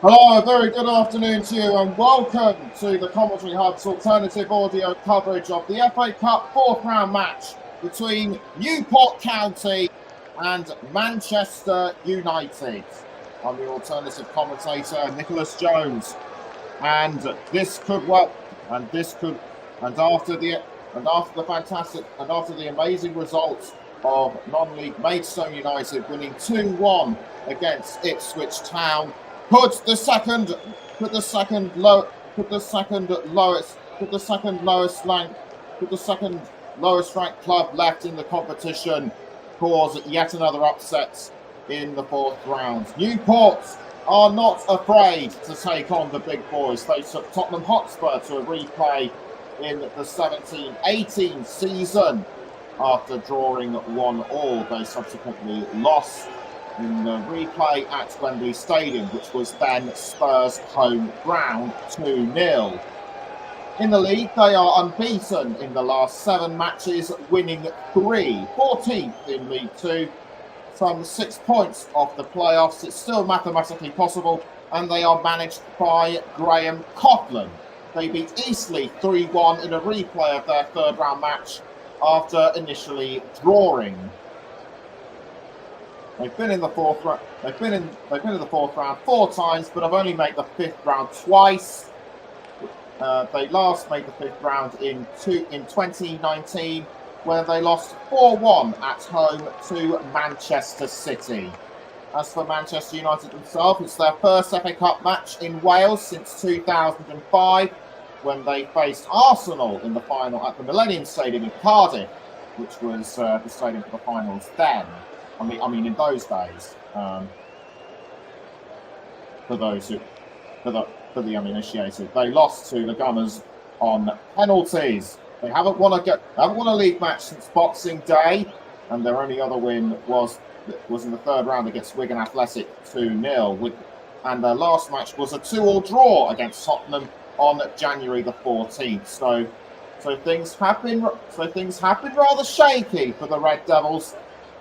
Hello, a very good afternoon to you and welcome to the Commentary Hub's alternative audio coverage of the FA Cup fourth round match between Newport County and Manchester United. I'm the alternative commentator, Nicholas Jones, and this could work, and after the amazing results of non-league Maidstone United winning 2-1 against Ipswich Town, put the second lowest ranked club left in the competition cause yet another upset in the fourth round. Newport are not afraid to take on the big boys. They took Tottenham Hotspur to a replay in the 17-18 season. After drawing 1-1, they subsequently lost in the replay at Wembley Stadium, which was then Spurs' home ground, 2-0. In the league, they are unbeaten in the last 7 matches, winning 3, 14th in League 2, some 6 points off the playoffs. It's still mathematically possible, and they are managed by Graham Coughlan. They beat Eastleigh 3-1 in a replay of their third round match after initially drawing. They've been in the fourth round. They've been in the fourth round 4 times, but have only made the 5th round twice. They last made the 5th round in 2019, where they lost 4-1 at home to Manchester City. As for Manchester United themselves, it's their first FA Cup match in Wales since 2005, when they faced Arsenal in the final at the Millennium Stadium in Cardiff, which was the stadium for the finals then. I mean, in those days, for the uninitiated, they lost to the Gunners on penalties. They haven't won a league match since Boxing Day, and their only other win was in the third round against Wigan Athletic 2-0. And their last match was a 2-2 draw against Tottenham on January the 14th. So things have been rather shaky for the Red Devils,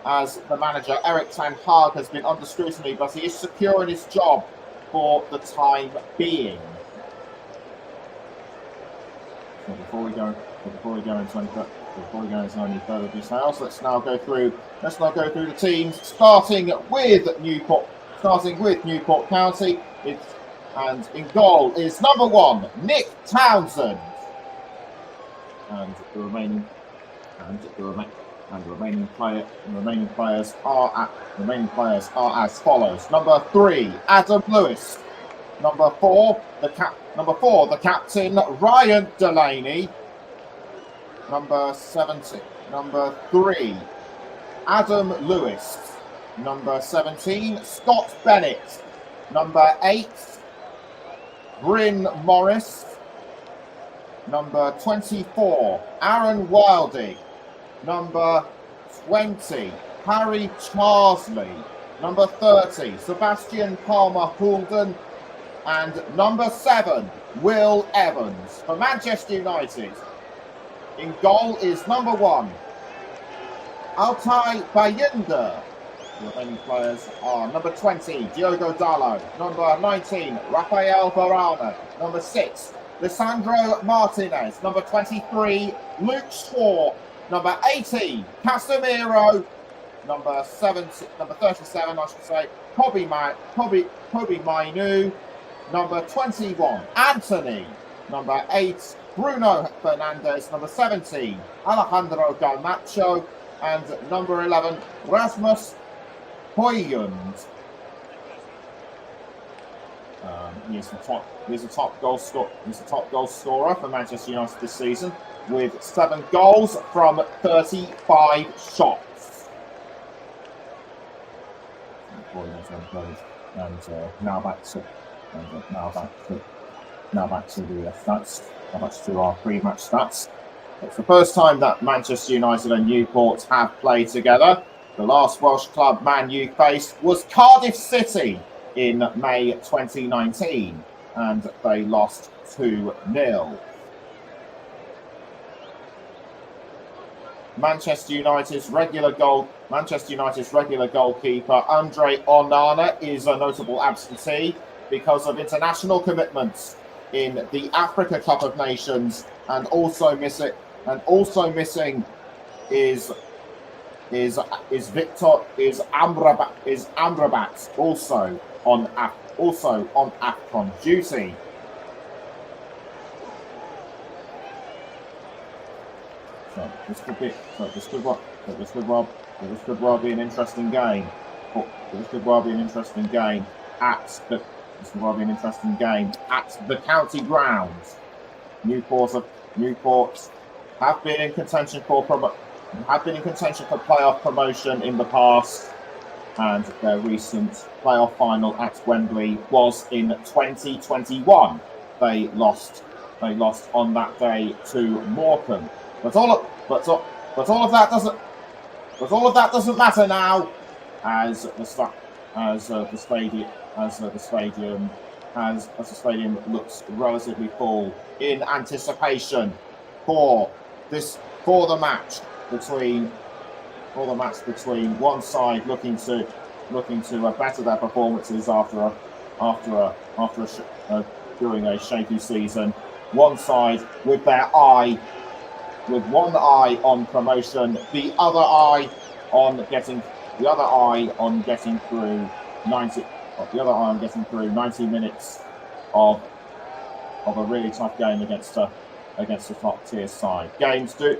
as the manager Erik ten Hag has been under scrutiny, but he is secure in his job for the time being. So before we go into any further details, let's now go through the teams, starting with Newport County. And in goal is number 1, Nick Townsend, and the remaining players are as follows: number 3, Adam Lewis; number 4, the captain, Ryan Delaney; number 3, Adam Lewis; number 17, Scott Bennett; number 8, Bryn Morris; number 24, Aaron Wilding; number 20, Harry Charsley; number 30, Sebastian Palmer-Houlden; and number 7, Will Evans. For Manchester United, in goal is number 1, Altay Bayindir. The remaining players are number 20, Diogo Dalot; number 19, Rafael Varane; number 6, Lisandro Martinez; number 23, Luke Shaw; number 18, Casemiro; number 37, Kobe Mainu; number 21, Anthony; number 8, Bruno Fernandes; number 17, Alejandro Garnacho; and number 11, Rasmus Højlund. He's the top goal scorer for Manchester United this season, with 7 goals from 35 shots. And now back to the stats. Now back to our pre-match stats. It's the first time that Manchester United and Newport have played together. The last Welsh club Man U faced was Cardiff City in May 2019, and they lost 2-0. Manchester United's regular goalkeeper Andre Onana is a notable absentee, because of international commitments in the Africa Cup of Nations, and also missing is Amrabat also on AFCON duty. So this could well be an interesting game. This could well be an interesting game at the county grounds. Newport have been in contention for playoff promotion in the past, and their recent playoff final at Wembley was in 2021. They lost on that day to Morecambe. But all of that doesn't matter now, as the stadium looks relatively full in anticipation for the match between one side looking to better their performances during a shaky season. One side with one eye on promotion, the other eye on getting through 90 minutes of a really tough game against a top tier side. The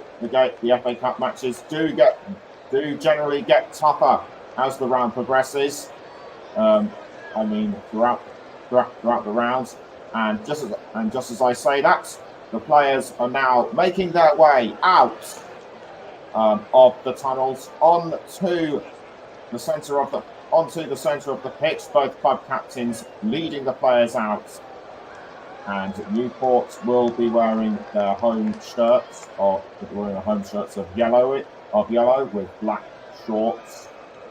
FA Cup matches do generally get tougher as the round progresses. Throughout the rounds, and just as I say that, the players are now making their way out of the tunnels onto the centre of the pitch. Both club captains leading the players out, and Newport will be wearing their home shirts of yellow with black shorts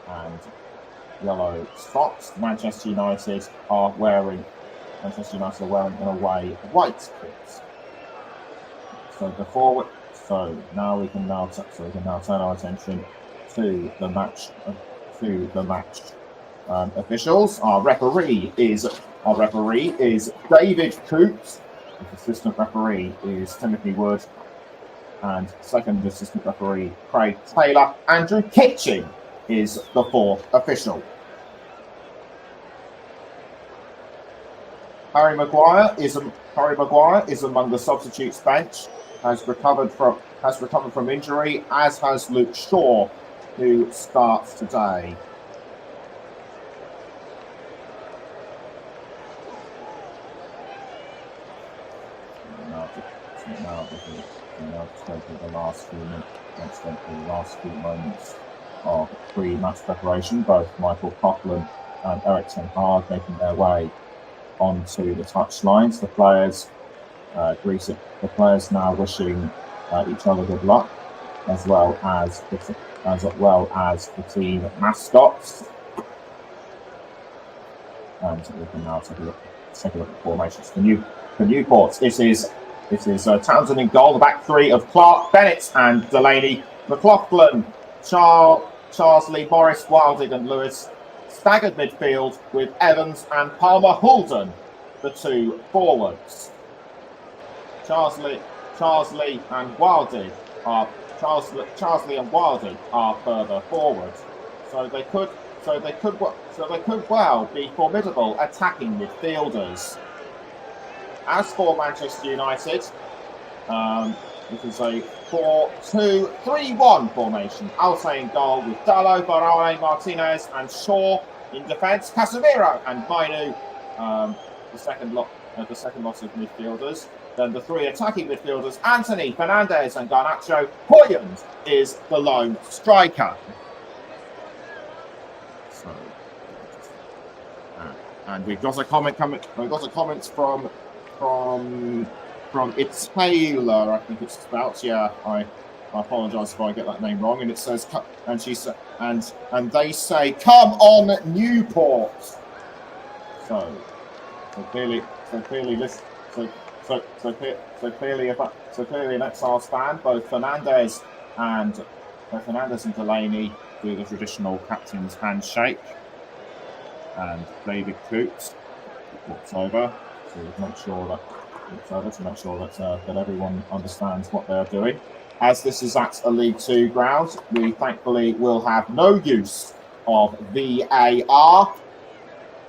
and yellow socks. Manchester United are wearing an away white kit. So now we can turn our attention to the match officials. Our referee is David Coops. The assistant referee is Timothy Wood, and second assistant referee Craig Taylor. Andrew Kitching is the fourth official. Harry Maguire is among the substitutes bench. Has recovered from injury, as has Luke Shaw, who starts today. The last few moments of pre-match preparation, both Michael Coughlin and Eric Ten Hag making their way onto the touchlines. The players now wishing each other good luck, as well as the team mascots. And we can now take a look at the formations for Newport. This is Townsend in goal. The back three of Clark, Bennett, and Delaney. McLaughlin, Charles Lee, Morris, Wilding, and Lewis. Staggered midfield with Evans and Palmer Houlden, the two forwards. Charles Lee and Wilding are further forward, so they could well be formidable attacking midfielders. As for Manchester United, this is a 4-2-3-1 formation. Alce in goal with Dallo, Barale, Martinez, and Shaw in defence. Casemiro and Mainu, the second lot of midfielders. Then the three attacking midfielders, Anthony, Fernandez, and Garnacho. Hoyland is the lone striker. So, and we've got a comment from it's Taylor, I think it's spelt. Yeah, I apologise if I get that name wrong. And it says, and she said, and they say, "Come on, Newport." So clearly, that's our stand. Both Fernandez and Delaney do the traditional captain's handshake, and David Coots It's over to make sure that that everyone understands what they're doing. As this is at a League Two ground, we thankfully will have no use of VAR.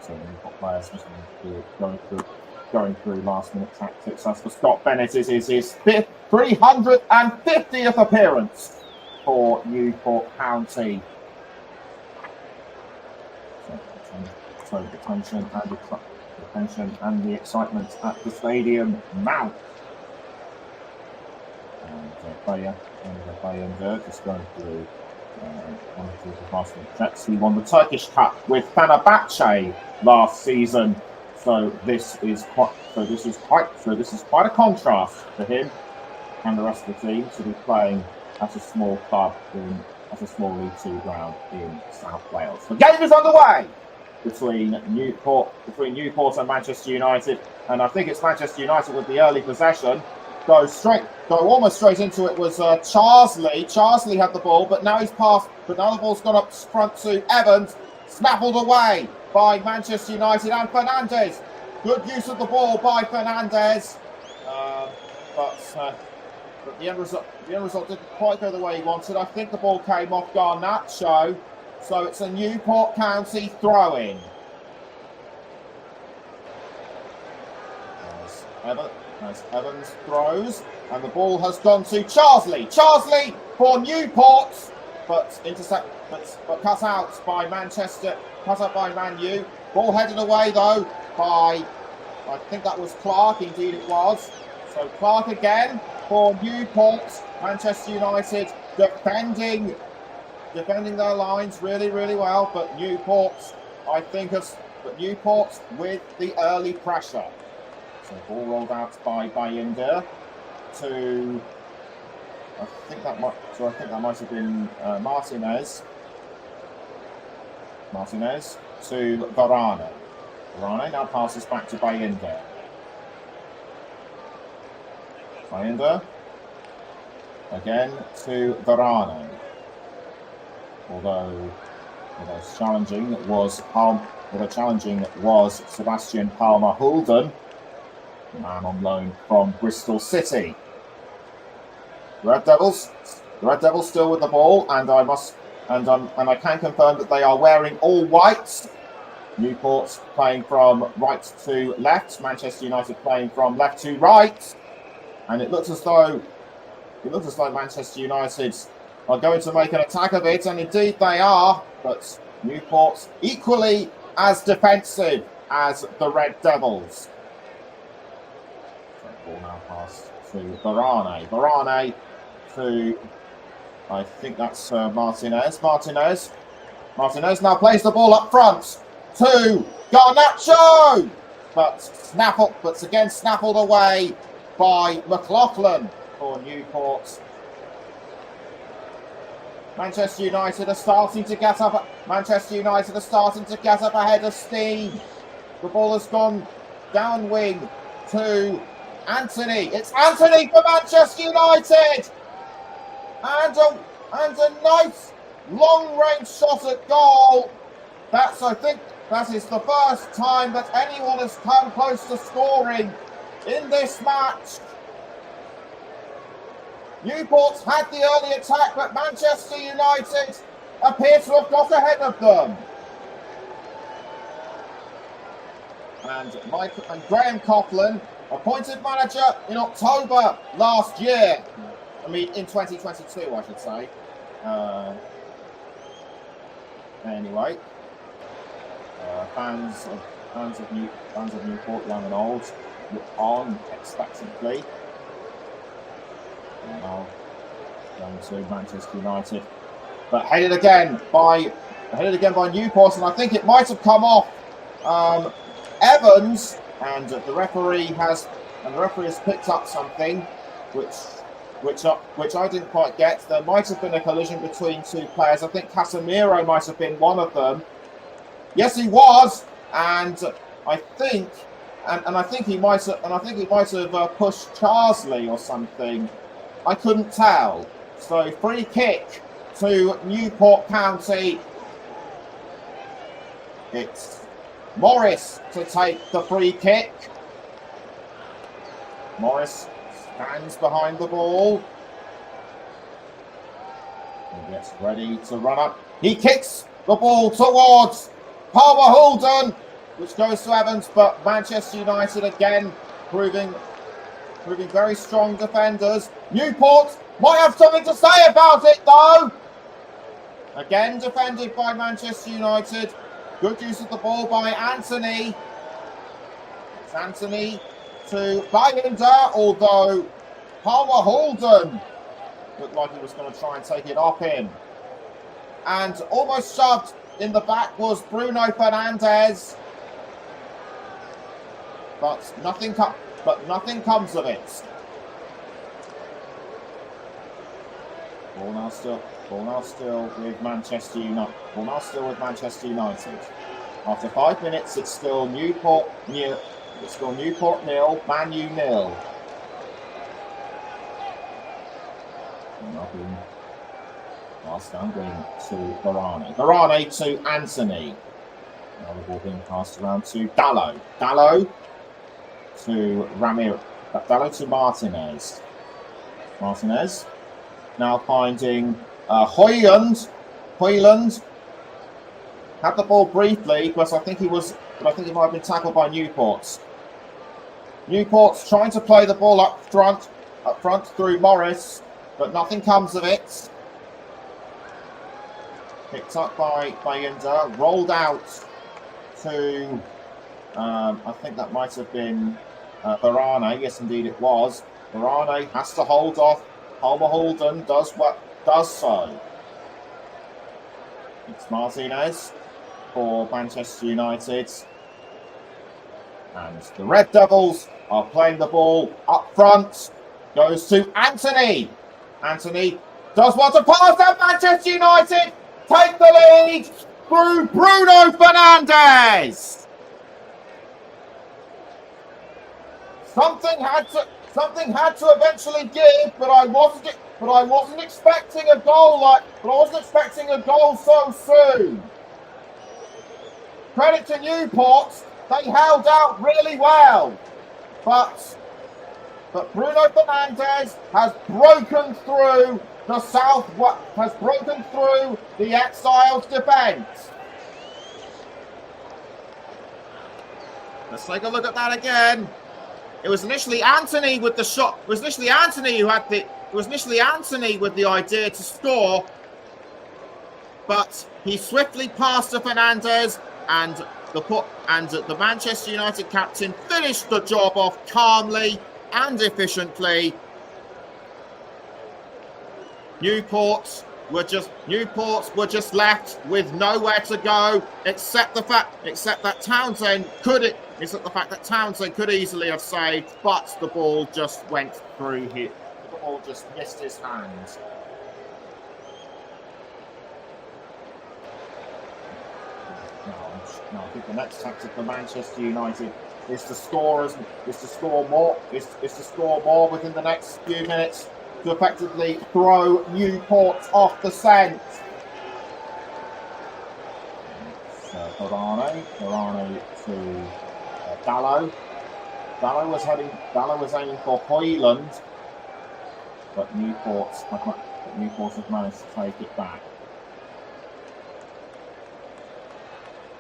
So we've got players going through last minute tactics. As for Scott Bennett, it is his 350th appearance for Newport County. So the tension and the excitement at the stadium mount. And Bayındır just going through one of the last checks. He won the Turkish Cup with Fenerbahce last season. So this is quite a contrast for him and the rest of the team to be playing at a small club at a small League Two ground in South Wales. The game is underway between Newport and Manchester United, and I think it's Manchester United with the early possession. Go almost straight into it was Charsley. Charsley had the ball, but now he's passed. But now the ball's gone up front to Evans, snaffled away by Manchester United and Fernandes. Good use of the ball by Fernandes, but the end result didn't quite go the way he wanted. I think the ball came off Garnacho. So it's a Newport County throw-in. As Evans throws, and the ball has gone to Charsley. Charsley for Newport, but cut out by Man U. Ball headed away though by, I think that was Clark. Indeed it was. So Clark again for Newport. Manchester United defending their lines really, really well, but Newport with the early pressure. So ball rolled out by Bayındır to, I think that might have been Martinez. Martinez to Varane. Varane now passes back to Bayındır. Bayındır again to Varane. Although challenging was Sebastian Palmer-Hulden, the man on loan from Bristol City. The Red Devils still with the ball, and I can confirm that they are wearing all white. Newport playing from right to left, Manchester United playing from left to right, and it looks as though Manchester United are going to make an attack of it, and indeed they are, but Newport's equally as defensive as the Red Devils. So ball now passed to Varane. Varane to, I think that's Martinez. Martinez now plays the ball up front to Garnacho, but again snaffled away by McLaughlin for Newport. Manchester United are starting to get up ahead of steam. The ball has gone down wing to Anthony. It's Anthony for Manchester United, and a nice long-range shot at goal. I think that is the first time that anyone has come close to scoring in this match. Newport's had the early attack, but Manchester United appear to have got ahead of them. And Graham Coughlin, appointed manager in October last year. In 2022, I should say. Anyway, fans of Newport, young and old, look on expectantly. And now going to Manchester United, but headed again by Newport, and I think it might have come off Evans, and the referee has picked up something which I didn't quite get. There might have been a collision between two players. I think Casemiro might have been one of them. Yes, he was, and I think he might have pushed Charsley or something. I couldn't tell. So free kick to Newport County. It's Morris to take the free kick. Morris stands behind the ball. He gets ready to run up. He kicks the ball towards Palmer Houlden, which goes to Evans, but Manchester United again proving very strong defenders. Newport might have something to say about it, though. Again defended by Manchester United. Good use of the ball by Anthony. It's Anthony to Bayender, although Palmer Houlden looked like he was going to try and take it off him. And almost shoved in the back was Bruno Fernandes. But nothing comes of it. Ball now still with Manchester United. After 5 minutes, it's still Newport nil, Man U nil. Last down going to Varane. Varane to Anthony. Now the ball being passed around to Dalot. Dalot to Ramiro. Dalot to Martinez. Martinez now finding Højlund. Højlund had the ball briefly, because I think he might have been tackled by Newport. Newport's trying to play the ball up front through Morris, but nothing comes of it. Picked up by Bayender, rolled out to, I think that might have been Varane. Yes, indeed it was. Varane has to hold off. Palmer Houlden does so. It's Martinez for Manchester United. And the Red Devils are playing the ball up front. Goes to Anthony. Anthony does want to pass at Manchester United. Take the lead through Bruno Fernandes. Something had to eventually give, but I wasn't expecting a goal so soon. Credit to Newport, they held out really well, but Bruno Fernandes has broken through the Exiles' defence. Let's take a look at that again. It was initially Anthony with the shot. It was initially Anthony with the idea to score, but he swiftly passed to Fernandes, and the Manchester United captain finished the job off calmly and efficiently. Newports were just left with nowhere to go, except the fact that Townsend could easily have saved, but the ball just went through here. The ball just missed his hands. Now, I think the next tactic for Manchester United is to score more within the next few minutes to effectively throw Newport off the scent. Varane to Dalot. Dalot was aiming for Højlund, but Newport have managed to take it back.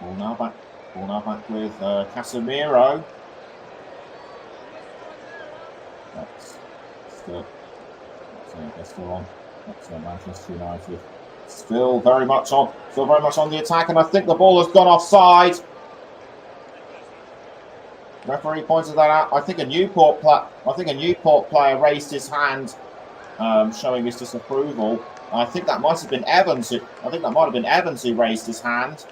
Ball now back with Casemiro. That's still on. That's Manchester United. Still very much on the attack, and I think the ball has gone offside. Referee pointed that out. I think a Newport player raised his hand, showing his disapproval. I think that might have been Evans. Who raised his hand.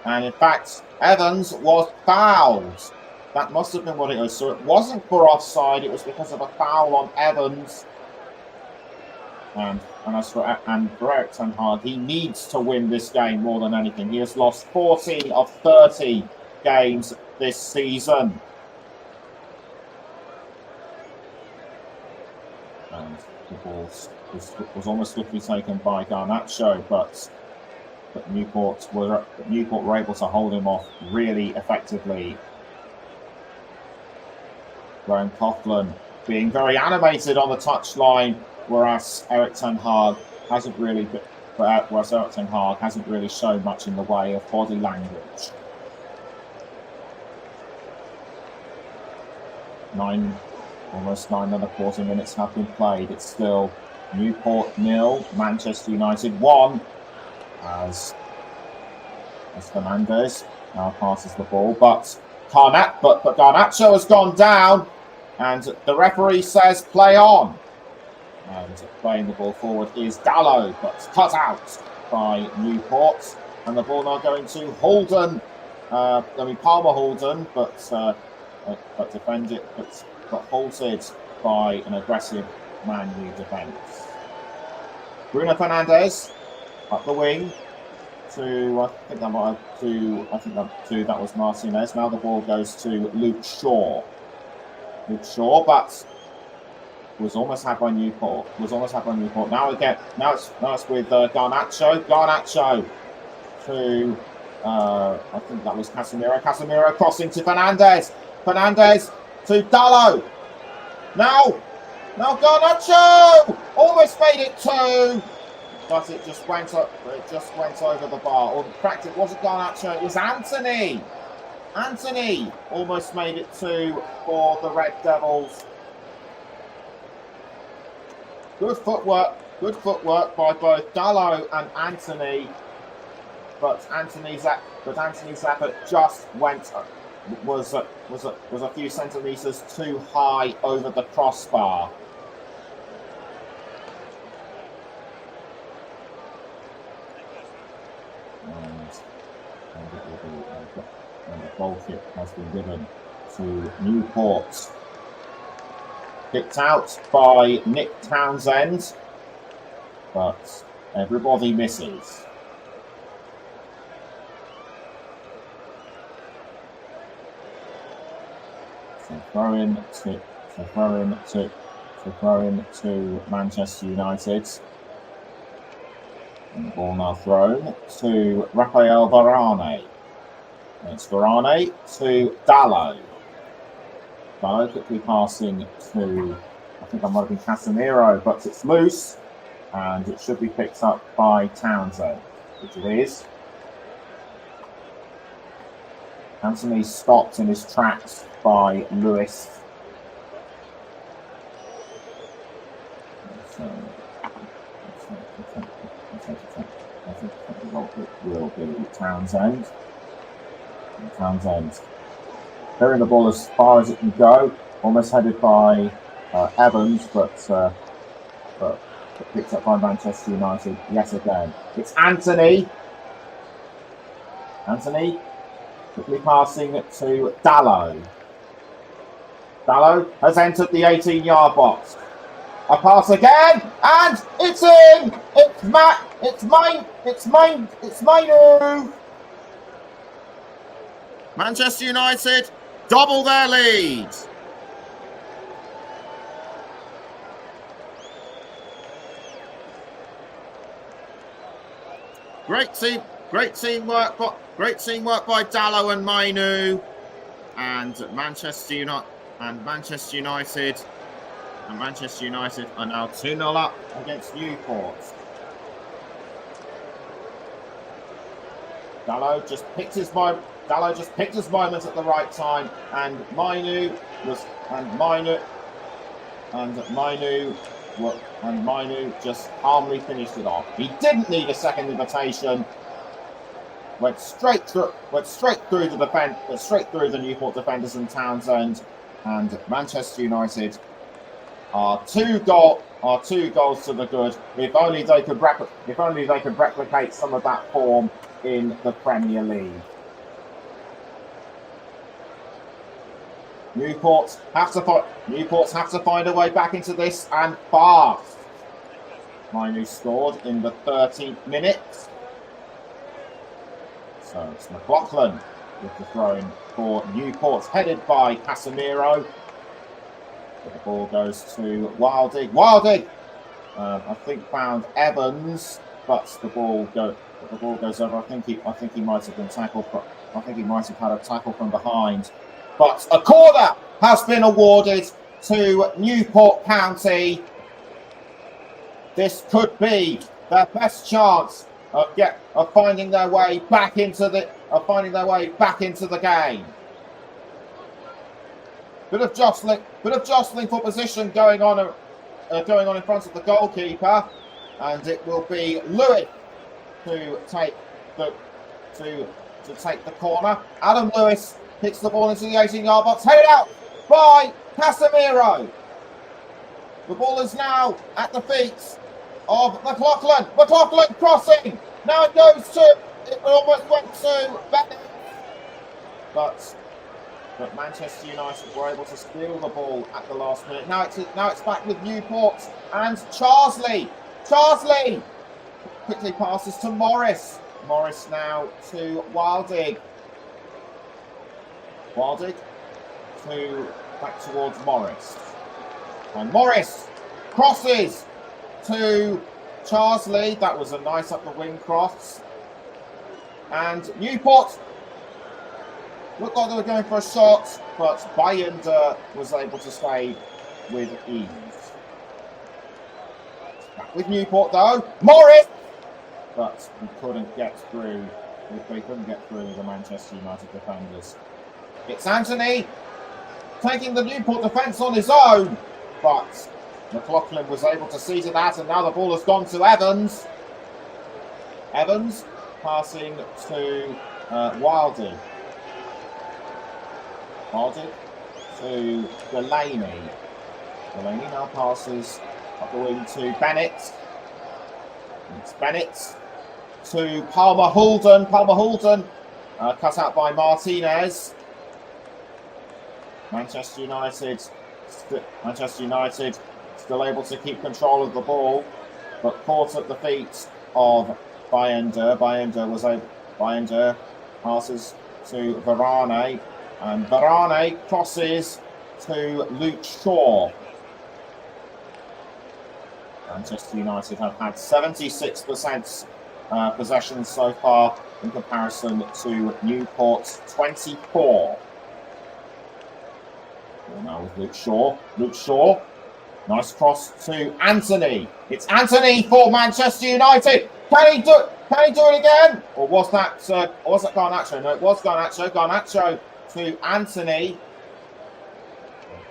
And in fact, Evans was fouled. That must have been what it was. So it wasn't for offside. It was because of a foul on Evans. And for Erik ten Hag, he needs to win this game more than anything. He has lost 14 of 30 games this season. And the ball was almost swiftly taken by Garnacho, but but Newport were able to hold him off really effectively. Graham Coughlin being very animated on the touchline, whereas Erik ten Hag hasn't really shown much in the way of body language. Almost 9.25 minutes have been played. It's still Newport 0, Manchester United 1, as Fernandez now passes the ball, but Garnacho has gone down, and the referee says play on. And playing the ball forward is Dallow, but cut out by Newport, and the ball now going to Halden. Palmer Halden, but halted by an aggressive Man U defence. Bruno Fernandes up the wing to that was Martinez. Now the ball goes to Luke Shaw, but was almost had by Newport. Now it's with Garnacho. Garnacho to I think that was Casemiro. Casemiro crossing to Fernandes. Fernandes to Dallow. Now Garnacho almost made it 2, but it just went up. It just went over the bar. Or in fact, it wasn't Garnacho. It was Anthony. Anthony almost made it 2 for the Red Devils. Good footwork by both Dallow and Anthony, but Anthony's effort just was a few centimetres too high over the crossbar. And the goal kick has been given to Newport. Kicked out by Nick Townsend, but everybody misses. So throw in to Manchester United. And the ball now thrown to Rafael Varane. And it's Varane to Dallow. Dallow quickly passing to, I think that might have been Casemiro, but it's loose and it should be picked up by Townsend, which it is. Anthony stopped in his tracks by Lewis. So, I think it will be Townsend. Clearing the ball as far as it can go, almost headed by Evans, but picked up by Manchester United yet again. It's Anthony. Anthony quickly passing to Dallow. Dallow has entered the 18-yard box. A pass again, and it's in. It's mine. Manchester United double their lead. Great teamwork by Dallow and Mainu, and Manchester United are now 2-0 up against Newport. Dallow just picked his moment at the right time, and Mainu just calmly finished it off. He didn't need a second invitation. Went straight through the Newport defenders and Townsend, and Manchester United are two goals to the good. If only they could replicate some of that form in the Premier League. Newports have to find a way back into this, and fast. Mainu scored in the 13th minute. So it's McLaughlin with the throw-in for Newport, headed by Casemiro. But the ball goes to Wildig. I think found Evans, but the ball goes over. I think he might have been tackled. I think he might have had a tackle from behind. But a corner has been awarded to Newport County. This could be their best chance of finding their way back into the game. Bit of jostling for position going on in front of the goalkeeper, and it will be Lewis to take the corner. Adam Lewis hits the ball into the 18-yard box, headed out by Casemiro. The ball is now at the feet of McLaughlin. McLaughlin crossing. Now it almost went to Bennett. But Manchester United were able to steal the ball at the last minute. Now it's back with Newport and Charsley. Charsley quickly passes to Morris. Morris now to Wildig. Wildig back towards Morris. And Morris crosses to Charsley. That was a nice up the wing cross. And Newport looked like they were going for a shot, but Bayender was able to save with ease. Back with Newport though. Morris! But he couldn't get through. They couldn't get through the Manchester United defenders. It's Anthony taking the Newport defence on his own, but McLaughlin was able to see to that, and now the ball has gone to Evans. Evans passing to Wildy. Wildy to Delaney. Delaney now passes up the wing to Bennett. It's Bennett to Palmer Hulden. Palmer Hulden cut out by Martinez. Manchester United still able to keep control of the ball, but caught at the feet of Bayender. Bayender passes to Varane, and Varane crosses to Luke Shaw. Manchester United have had 76% possession so far in comparison to Newport's 24. Now with Luke Shaw. Luke Shaw. Nice cross to Anthony. It's Anthony for Manchester United. Can he do it again? Or was that Garnacho? No, it was Garnacho. Garnacho to Anthony.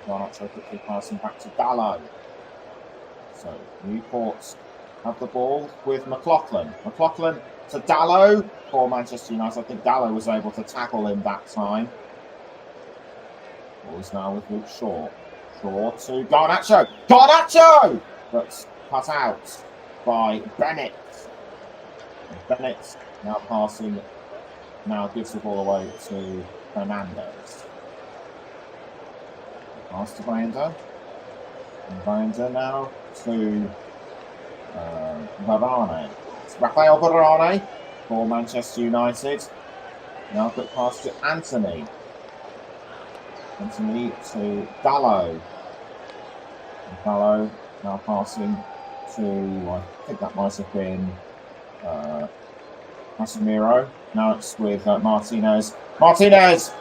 Garnacho quickly passing back to Dallow. So Newport have the ball with McLaughlin. McLaughlin to Dallow for Manchester United. I think Dallow was able to tackle him that time. Ball is now with Luke Shaw. Shaw to Garnacho. Garnacho! But cut out by Bennett. And Bennett now passing, now gives the ball away to Fernandez. Pass to Bayender. And Bayender now to Varane. It's Rafael Varane for Manchester United. Now quick pass to Anthony. Anthony to Dallow. Dallow now passing to, I think that might have been Casemiro. Now it's with Martinez. Martinez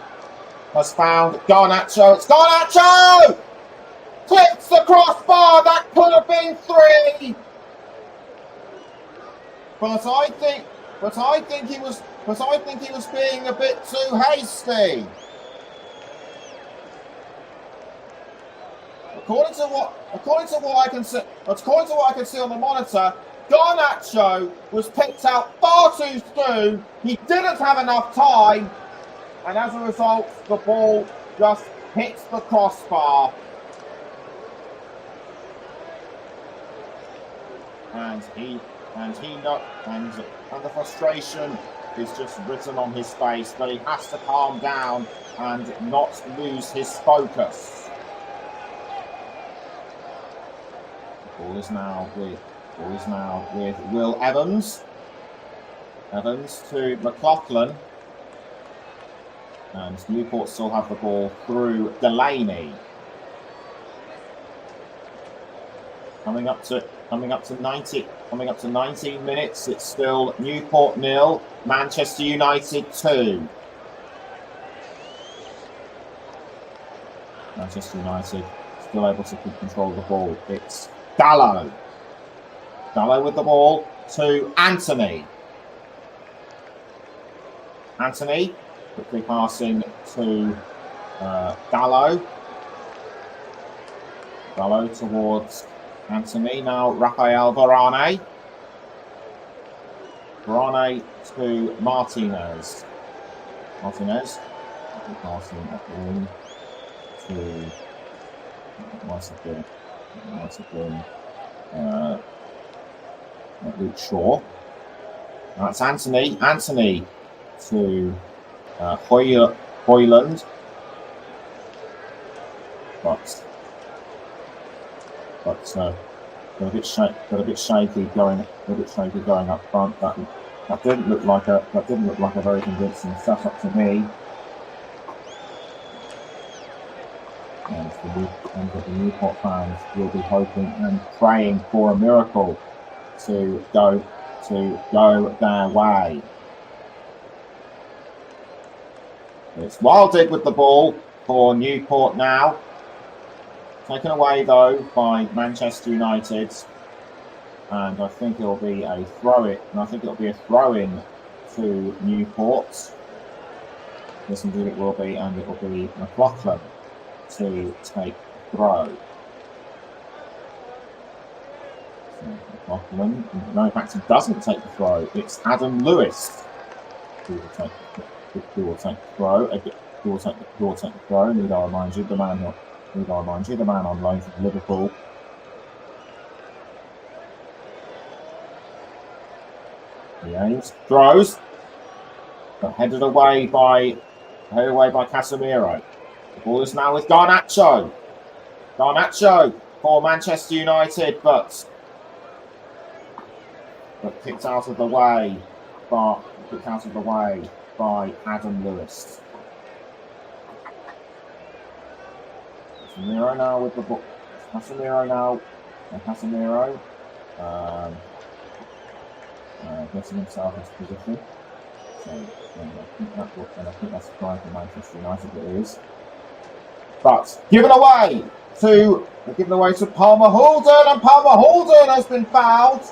has found Garnacho. It's Garnacho! Clips the crossbar. That could have been 3. But I think he was being a bit too hasty. According to what I can see on the monitor, Garnacho was picked out far too soon. He didn't have enough time, and as a result, the ball just hits the crossbar. And the frustration is just written on his face, but he has to calm down and not lose his focus. Ball is now with Will Evans. Evans to McLaughlin. And Newport still have the ball through Delaney. Coming up to 90 Coming up to 19 minutes, it's still Newport 0, Manchester United 2. Manchester United still able to keep control of the ball. It's Gallo. Gallo with the ball to Anthony. Anthony quickly passing to Gallo. Gallo towards Anthony. Now Rafael Varane. Varane to Martinez. Martinez passing in to might have been Luke Shaw. That's Anthony. Anthony to Hoyland. But got a bit shaky going up front. That didn't look like a very convincing setup to me. And the Newport fans will be hoping and praying for a miracle to go their way. It's Wildig with the ball for Newport now. Taken away though by Manchester United, and I think it'll be a throw-in. To Newport. Yes, indeed it will be, and it will be McLaughlin to take the throw. So McLaughlin, no, in fact, he doesn't take the throw. It's Adam Lewis who will take the throw. Who will take the throw. Need I remind you, the man on loan from Liverpool. He aims, throws, but headed away by Casemiro. The ball is now with Garnacho. Garnacho for Manchester United, but kicked out of the way by Adam Lewis. Casemiro now with the ball. Casemiro now. And Casemiro getting himself into position. So I think that's fine for Manchester United. It is. But given away to Palmer Houlden, and Palmer Houlden has been fouled.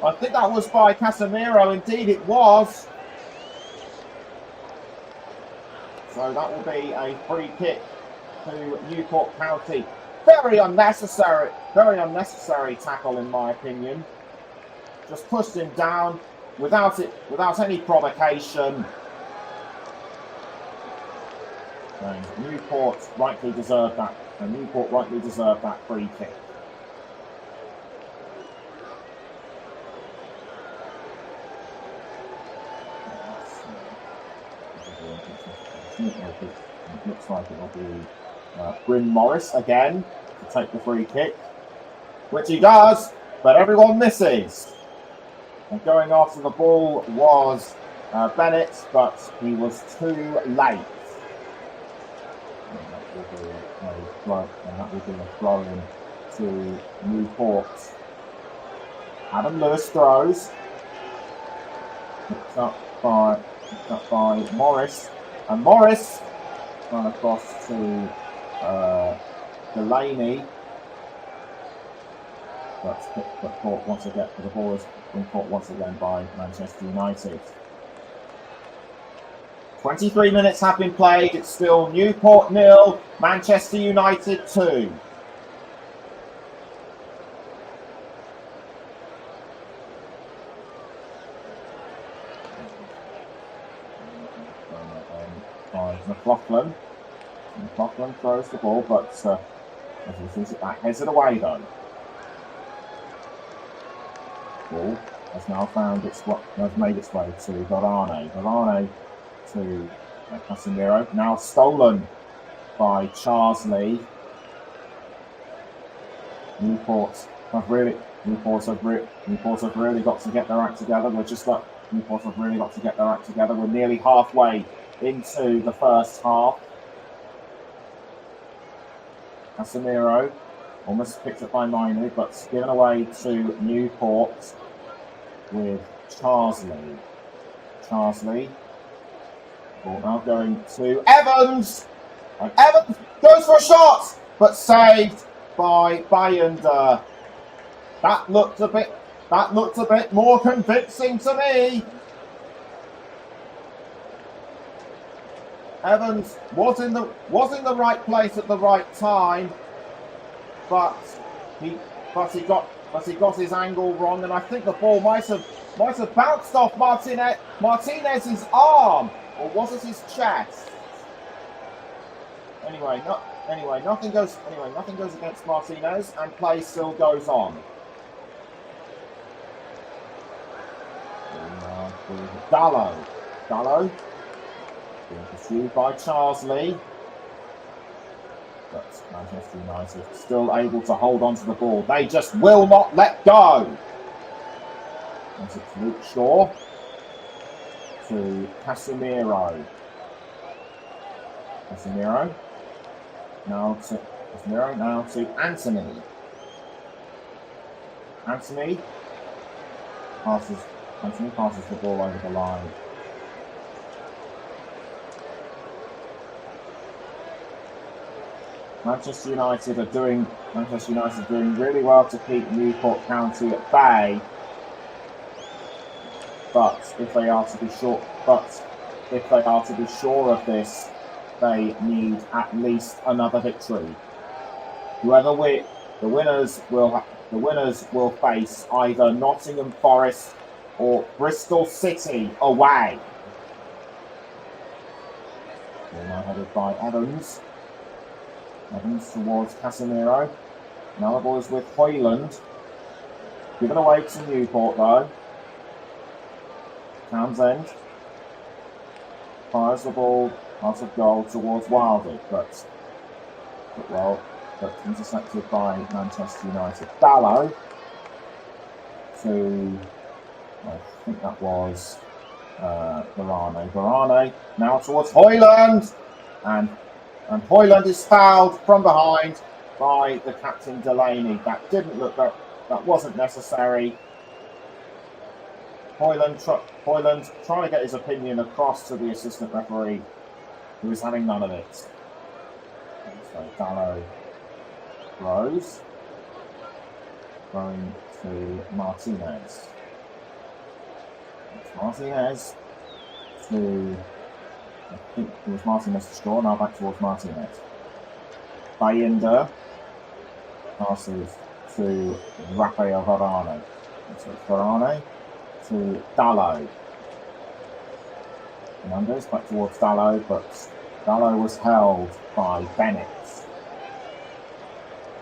I think that was by Casemiro. Indeed, it was. So that will be a free kick to Newport County. Very unnecessary tackle in my opinion. Just pushed him down without any provocation. And Newport rightly deserved that. And Newport rightly deserved that free kick. It looks like it will be Bryn Morris again to take the free kick, which he does, but everyone misses. And going after the ball was Bennett, but he was too late. And that will be a throw in to Newport. Adam Lewis throws. Picked up by Morris. And Morris gone across to Delaney. But caught once again. The ball has been caught once again by Manchester United. 23 minutes have been played. It's still Newport 0, Manchester United 2. By McLaughlin. McLaughlin throws the ball, but as he sees it back, heads it away though. Ball has now made its way to Varane. Varane to Casemiro. Now stolen by Charsley. Newport have really got to get their act together. Newport have really got to get their act together. We're nearly halfway into the first half. Casemiro almost picked up by Mainu, but given away to Newport. with Charsley. Charsley. Ball now going to Evans. And Evans goes for a shot, but saved by Bayender. That looked a bit more convincing to me. Evans was in the right place at the right time, but he got his angle wrong, and I think the ball might have bounced off Martinez's arm, or was it his chest? Anyway, nothing goes against Martinez, and play still goes on. Dallow. Being pursued by Charsley. But Manchester United still able to hold on to the ball. They just will not let go. And it's Luke Shaw to Casemiro. Casemiro now to Anthony. Anthony passes the ball over the line. Manchester United are doing really well to keep Newport County at bay. But if they are to be sure of this, they need at least another victory. The winners will face either Nottingham Forest or Bristol City away. Ball now headed by Evans. Evans towards Casemiro. Now the ball is with Hoyland. Given away to Newport though. Townsend fires the ball out of goal towards Wilder, but intercepted by Manchester United. Dallow to, I think that was Varane. Varane now towards Hoyland, and Hoyland is fouled from behind by the captain Delaney. That wasn't necessary. Hoyland trying to get his opinion across to the assistant referee, who is having none of it. So Dallow throws, going to Martinez. It's Martinez to, I think it was Martinez to score, now back towards Martinez. Bayender passes to Raphael Varane. So it's Varane to Dallow. Fernandez back towards Dallow, but Dallow was held by Bennett.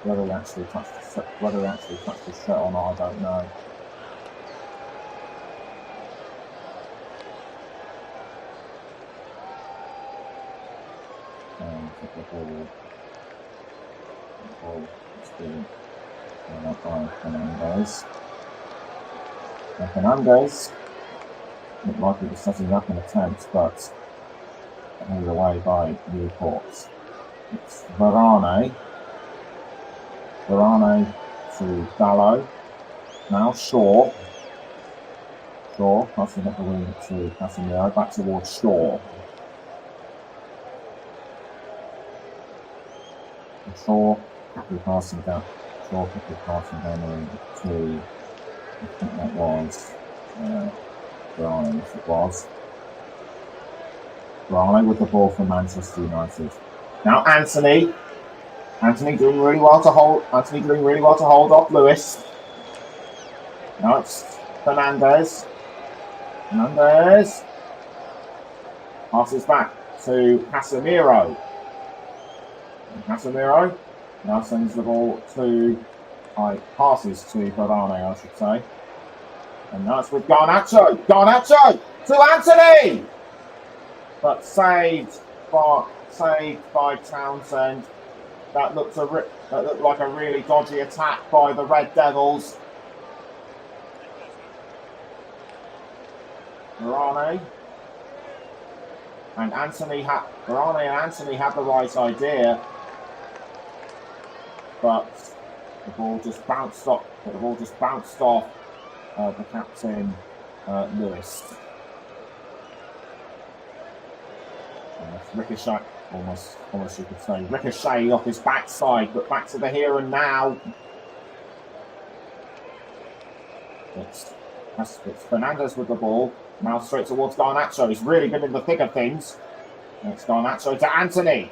Whether he actually touched his shirt or not, I don't know. The ball is being run up by Fernandez. And Fernandez looked like he was setting up an attempt, but held away by Newport. It's Varane to Dallow. Now Shaw passing up the wing to Casemiro, back towards Shaw. Shaw quickly passing down the wing to, I think that was Varane, if it was. Varane with the ball for Manchester United. Now Anthony doing really well to hold off Lewis. Now it's Fernandez passes back to Casemiro. And Casemiro now sends the ball passes to Varane, I should say. And now it's with Garnacho to Anthony, but saved by Townsend. That looked like a really dodgy attack by the Red Devils. Varane and Anthony had the right idea, but the ball just bounced off the captain, Lewis. Ricochet, almost you could say, ricochet off his backside, but back to the here and now. It's Fernandez with the ball. Now straight towards Garnacho. He's really been in the thick of things. And it's Garnacho to Anthony.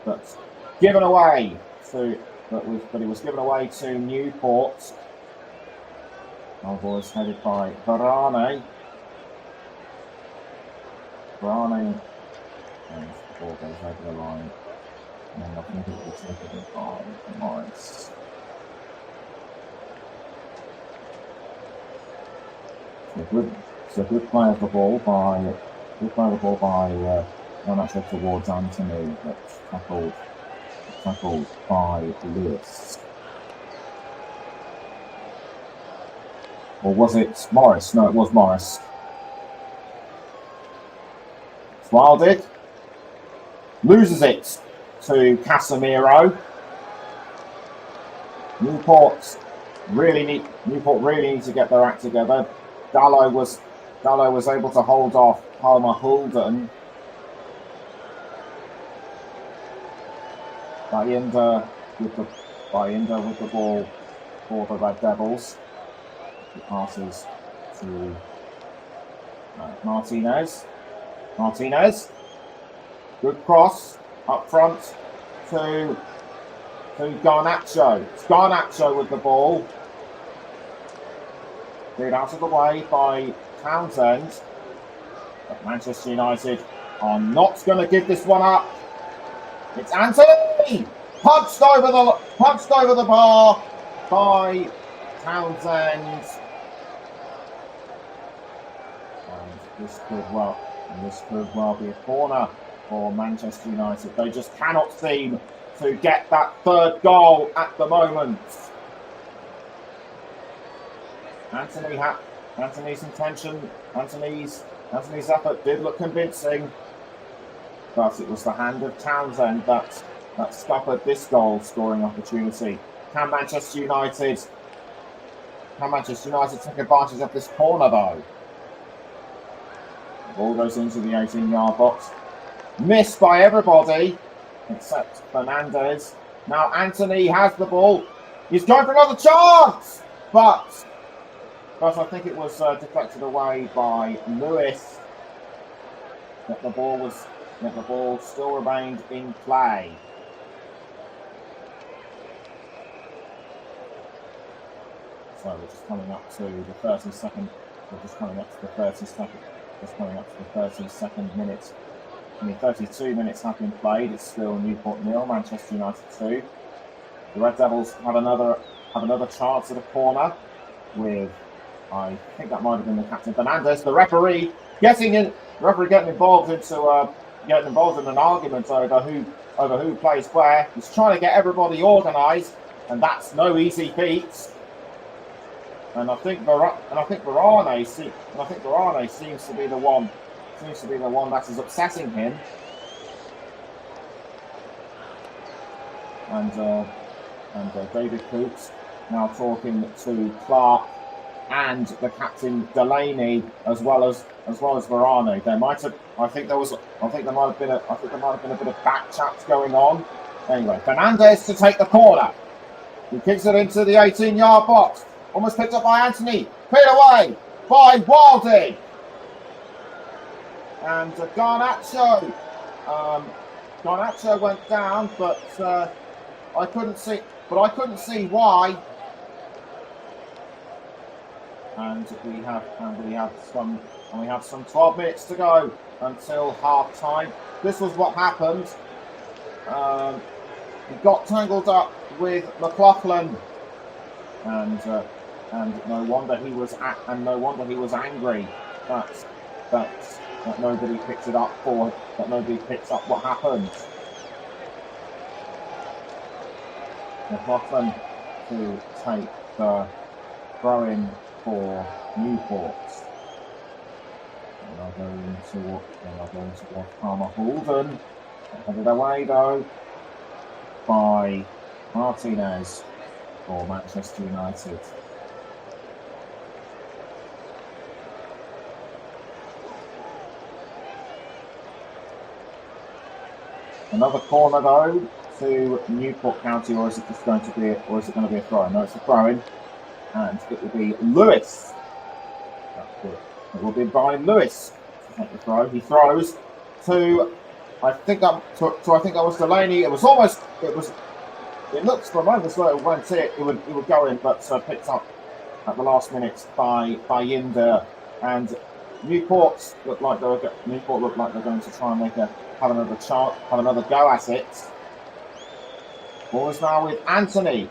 But given away to, but it was given away to Newport. Our boys headed by Varane. And the ball goes over the line. And I think it was taken by Morris. It's a good play of the ball by Garnacho towards Anthony, but tackled by Lewis. Or was it Morris? No, it was Morris. Wilded loses it to Casemiro. Newport really need to get their act together. Dallo was able to hold off Palmer Hulden. Bayinda with the ball for the Red Devils. It passes to Martinez. Good cross up front to Garnacho. It's Garnacho with the ball. Cleared out of the way by Townsend. But Manchester United are not going to give this one up. It's Anthony! Punched over the bar by Townsend. And this could well be a corner for Manchester United. They just cannot seem to get that third goal at the moment. Anthony's effort did look convincing, but it was the hand of Townsend that scuppered this goal scoring opportunity. Can Manchester United take advantage of this corner though? The ball goes into the 18-yard box. Missed by everybody except Fernandez. Now Anthony has the ball. He's going for another chance, but I think it was deflected away by Lewis. That the ball still remained in play. So we're just coming up to the 32nd. We're just coming up to the 32nd. Just coming up to the 32nd minute. 32 minutes have been played. It's still Newport 0, Manchester United 2. The Red Devils have another chance at a corner with, I think that might have been the captain Fernandez. The referee getting involved in an argument over who plays where. He's trying to get everybody organised, and that's no easy feat. And I think Varane seems to be the one that is upsetting him. And David Coops now talking to Clark and the captain Delaney as well as Varane. I think there might have been a bit of back chat going on. Anyway, Fernandez to take the corner. He kicks it into the 18-yard box. Almost picked up by Anthony. Cleared away by Wilding. And Garnacho went down, but I couldn't see why. And we have some 12 minutes to go until half time. This was what happened. He got tangled up with McLaughlin, and no wonder he was angry that nobody picked it up nobody picked up what happened. McLaughlin to take the throw-in for Newport. And I'll go into what Palmer Hulden. Headed away though by Martinez for Manchester United. Another corner though to Newport County, or is it just going to be a throw? No, it's a throw-in, and it will be Lewis. It will be by Lewis to take the throw. He throws to I think that was Delaney. It looked for a moment as though it would go in, but picked up at the last minute by Yinder, and Newport looked like they're going to try and have another go at it. Ball is now with Anthony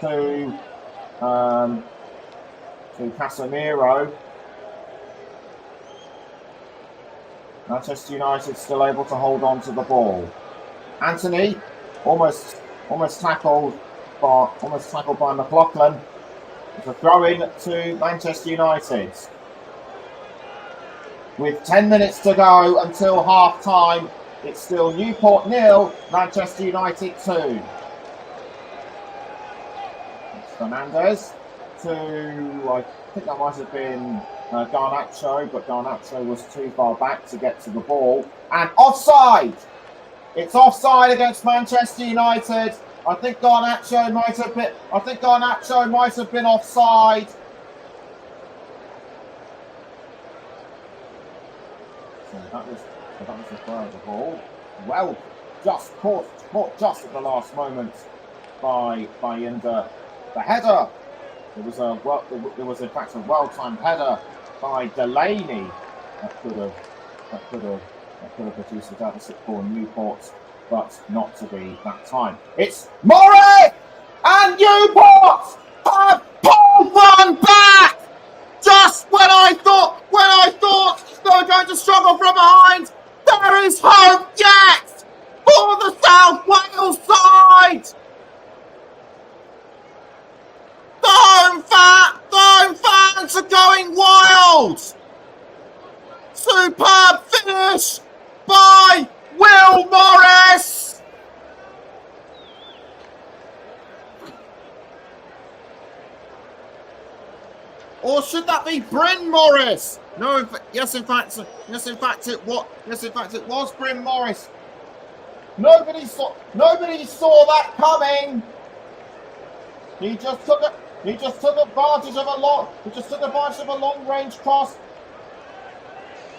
to Casemiro. Manchester United still able to hold on to the ball. Anthony almost tackled by McLaughlin. It's a throw-in to Manchester United. With 10 minutes to go until half-time, it's still Newport 0, Manchester United 2. It's Fernandez to, I think that might have been Garnacho, but Garnacho was too far back to get to the ball. And offside! It's offside against Manchester United. I think Garnacho might have been offside. So that was the throw of the ball. Well, just caught just at the last moment by Yinder. The header. There was in fact a well-timed header by Delaney that could have produced a deficit for Newport, but not to be that time. It's Morris, and Newport have pulled one back. Just when I thought they were going to struggle from behind, there is hope yet for the South Wales side. The home fans are going wild. Superb finish by Will Morris. Or should that be Bryn Morris? No, yes, in fact, it was Bryn Morris. Nobody saw that coming. He just took advantage of a long-range cross.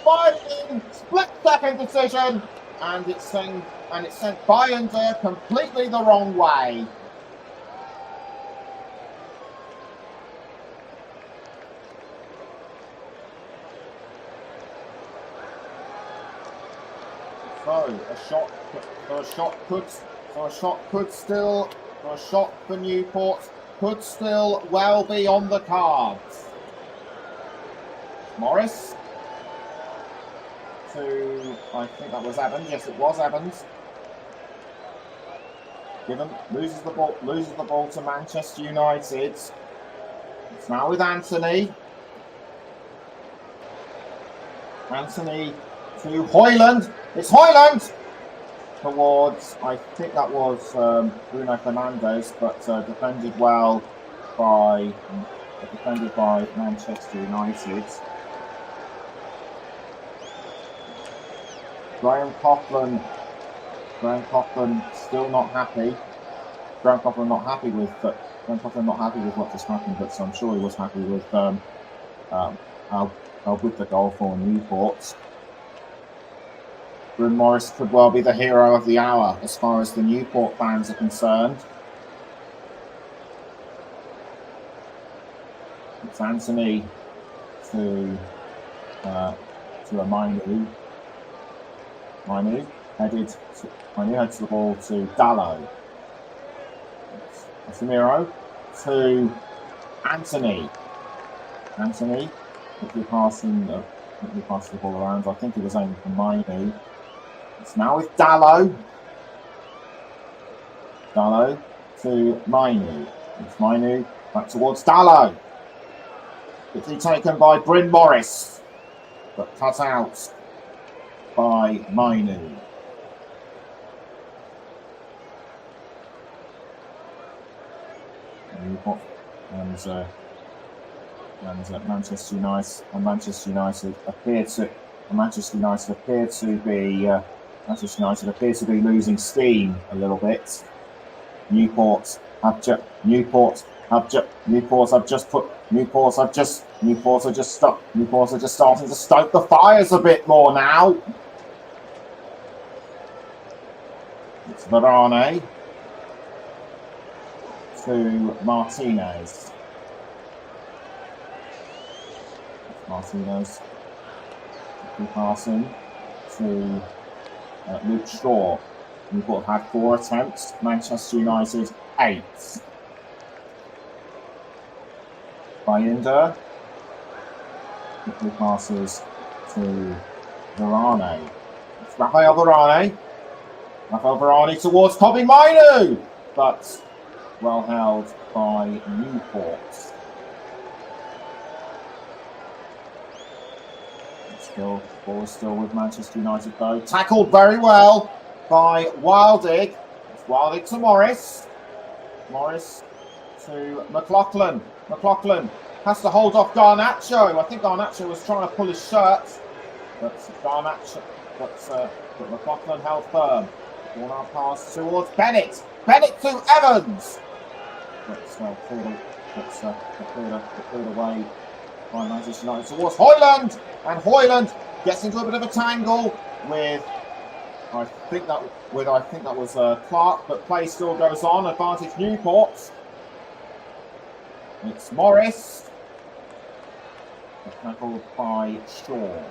Fighting split-second decision, and it sent Bayender completely the wrong way. So a shot for Newport could still well be on the cards. Morris to, I think that was Evans. Yes, it was Evans. Loses the ball to Manchester United. It's now with Anthony. Anthony to Hoyland. It's Hoyland towards, I think that was Bruno Fernandes, but defended by Manchester United. Graham Coughlin still not happy. Graham Coughlin not happy with what just happened, but I'm sure he was happy with the goal for Newport. Bryn Morris could well be the hero of the hour as far as the Newport fans are concerned. It's Anthony to Mainu. Mainu headed the ball to Dallo. Casemiro to Anthony. Anthony quickly passing the ball around. I think it was aiming for Mainu. It's now with Dallo. Dallo to Mainu. It's Mainu back towards Dallo. Quickly taken by Bryn Morris, but cut out by Mainu. And Manchester United appear to be Manchester United appear to be losing steam a little bit. Newport are just starting to stoke the fires a bit more now. It's Varane to Martinez. Martinez passing to Luke Shaw. Newport had 4 attempts, Manchester United 8. Bayindir quickly passes to Varane. It's Rafael Varane towards Kobbie Mainoo, but well held by Newport. Ball is still with Manchester United though. Tackled very well by Wildig. It's Wildig to Morris. Morris to McLaughlin. McLaughlin has to hold off Garnacho. I think Garnacho was trying to pull his shirt, but McLaughlin held firm. Ball now pass towards Bennett. Bennett to Evans. But cleared away by Manchester United towards Højlund, and Højlund gets into a bit of a tangle with I think that was Clark, but play still goes on. Advantage Newport. It's Morris. Tackled by Shaw.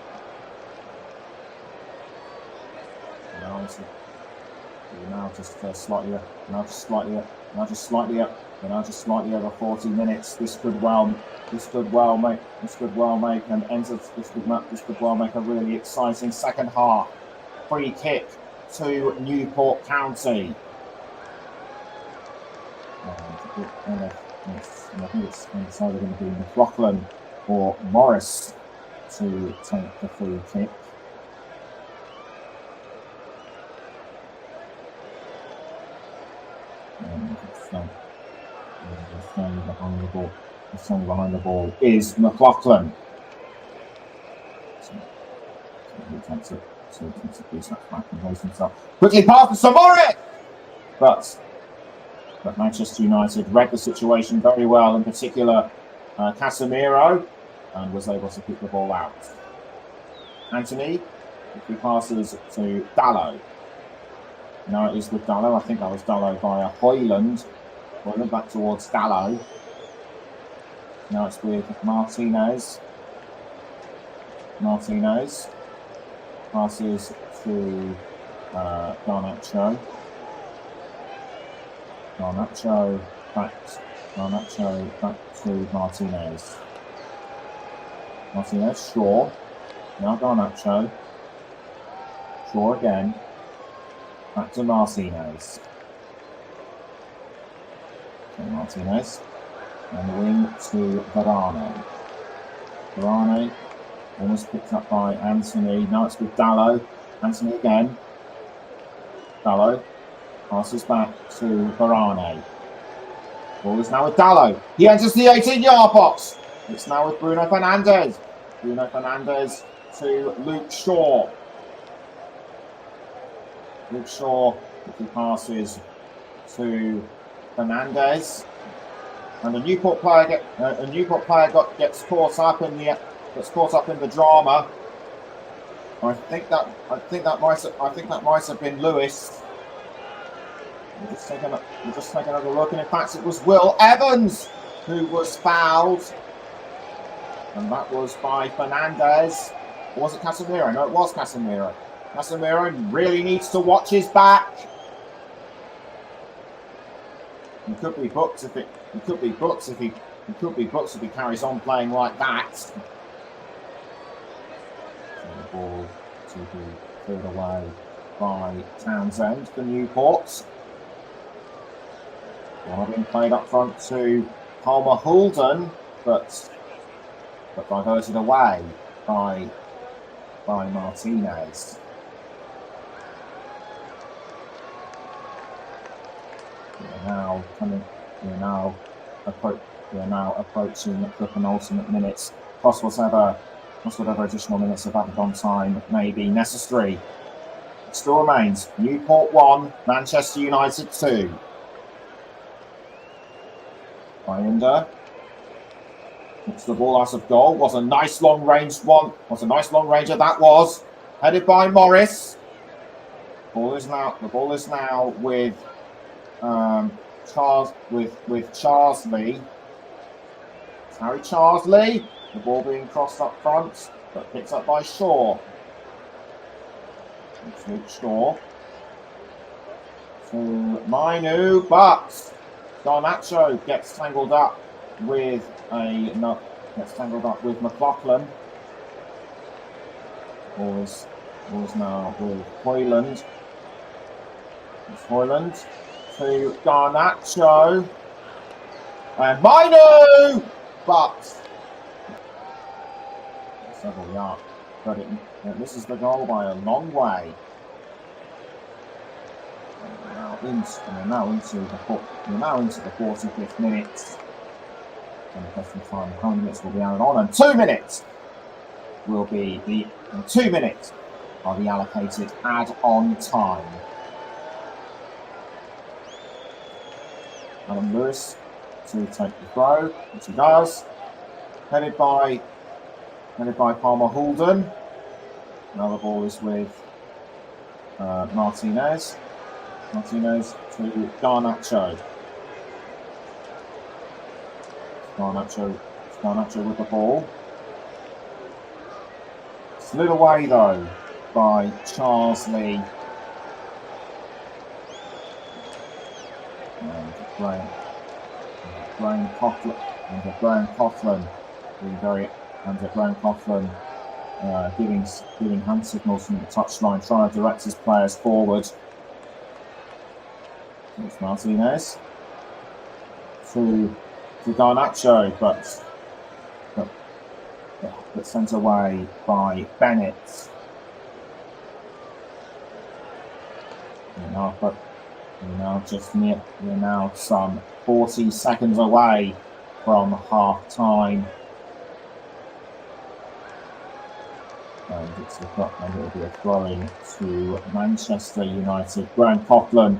Now just slightly over 40 minutes. This could well make a really exciting second half. Free kick to Newport County. And I think it's either going to be McLaughlin or Morris to take the free kick. The standing behind the ball is McLaughlin. So he takes it. So he takes a piece back and plays himself. Quickly passes to Morris! But Manchester United read the situation very well, in particular Casemiro, and was able to keep the ball out. Anthony quickly passes to Dalot. Now it is with Dalot. I think that was Dalot via Højlund. Højlund back towards Dalot. Now it's with Martinez. Martinez passes to Garnacho. Garnacho back to Martinez. Martinez, Shaw. Now Garnacho. Shaw again. Back to Martinez. Okay, Martinez. And the wing to Varane. Varane almost picked up by Anthony. Now it's with Dalot. Anthony again. Dalot passes back to Varane. Ball is now with Dalot. He enters the 18-yard box. It's now with Bruno Fernandes. Bruno Fernandes to Luke Shaw. Luke Shaw, if he passes to Fernandes, and the Newport player gets caught up in the drama. I think that might have been Lewis. We'll just take another look, and in fact it was Will Evans who was fouled, and that was by Fernandes. Or was it Casemiro? No, it was Casemiro. Casemiro really needs to watch his back. He could be booked if he carries on playing like that. So the ball to be cleared away by Townsend for Newport. Ball being played up front to Palmer Hulden, but diverted away by Martinez. We are now approaching the penultimate minutes. Plus whatever additional minutes of added on time may be necessary. still remains. Newport 1, Manchester United 2. Inder puts the ball out of goal. Was a nice long range one. Was a nice long ranger that was. Headed by Morris. The ball is now with Charsley. It's Harry Charsley. The ball being crossed up front, but picked up by Shaw. Shaw to Mainu, but Garnacho gets tangled up with McLaughlin. Ball is now with Hoyland. It's Hoyland to Garnacho and Mainu, but several yards. But it misses the goal by a long way. We're now into the 45th minute. And the question time, how many minutes will be added on? And 2 minutes will be the 2 minutes are the allocated add-on time. Alan Lewis to take the throw, which he does. Headed by Palmer Houlden. Now the ball is with Martinez. Martinez to Garnacho. Garnacho with the ball. Slid away though by Charsley. And Graham Coughlin being very Graham Coughlin giving hand signals from the touchline, trying to direct his players forward. It's Martinez to Garnacho, but sent away by Bennett. We're now some 40 seconds away from half time. And it will be a throw-in to Manchester United. Graham Coughlin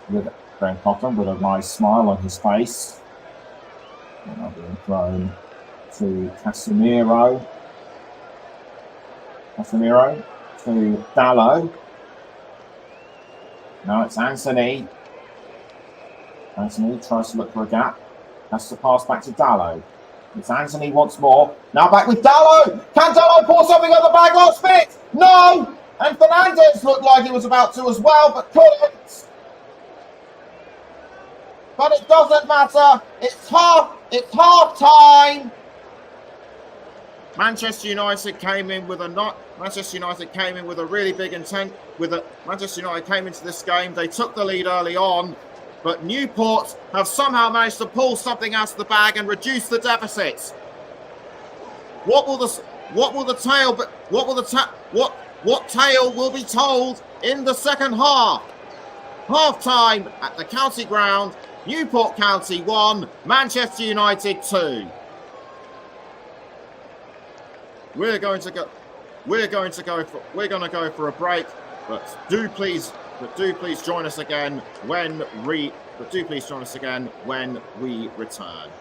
with a nice smile on his face. And now being thrown to Casemiro. To Dallo. Now it's Anthony. Anthony tries to look for a gap. Has to pass back to Dallo. It's Anthony once more. Now back with Dallo. Can Dallo pour something on the bag last bit? No! And Fernandez looked like he was about to as well, but couldn't. But it doesn't matter. It's half time. Manchester United came in with a really big intent. Manchester United came into this game. They took the lead early on, but Newport have somehow managed to pull something out of the bag and reduce the deficit. What tale will be told in the second half? Half time at the county ground. Newport County 1, Manchester United 2. We're going to go for a break, but do please join us again when we return.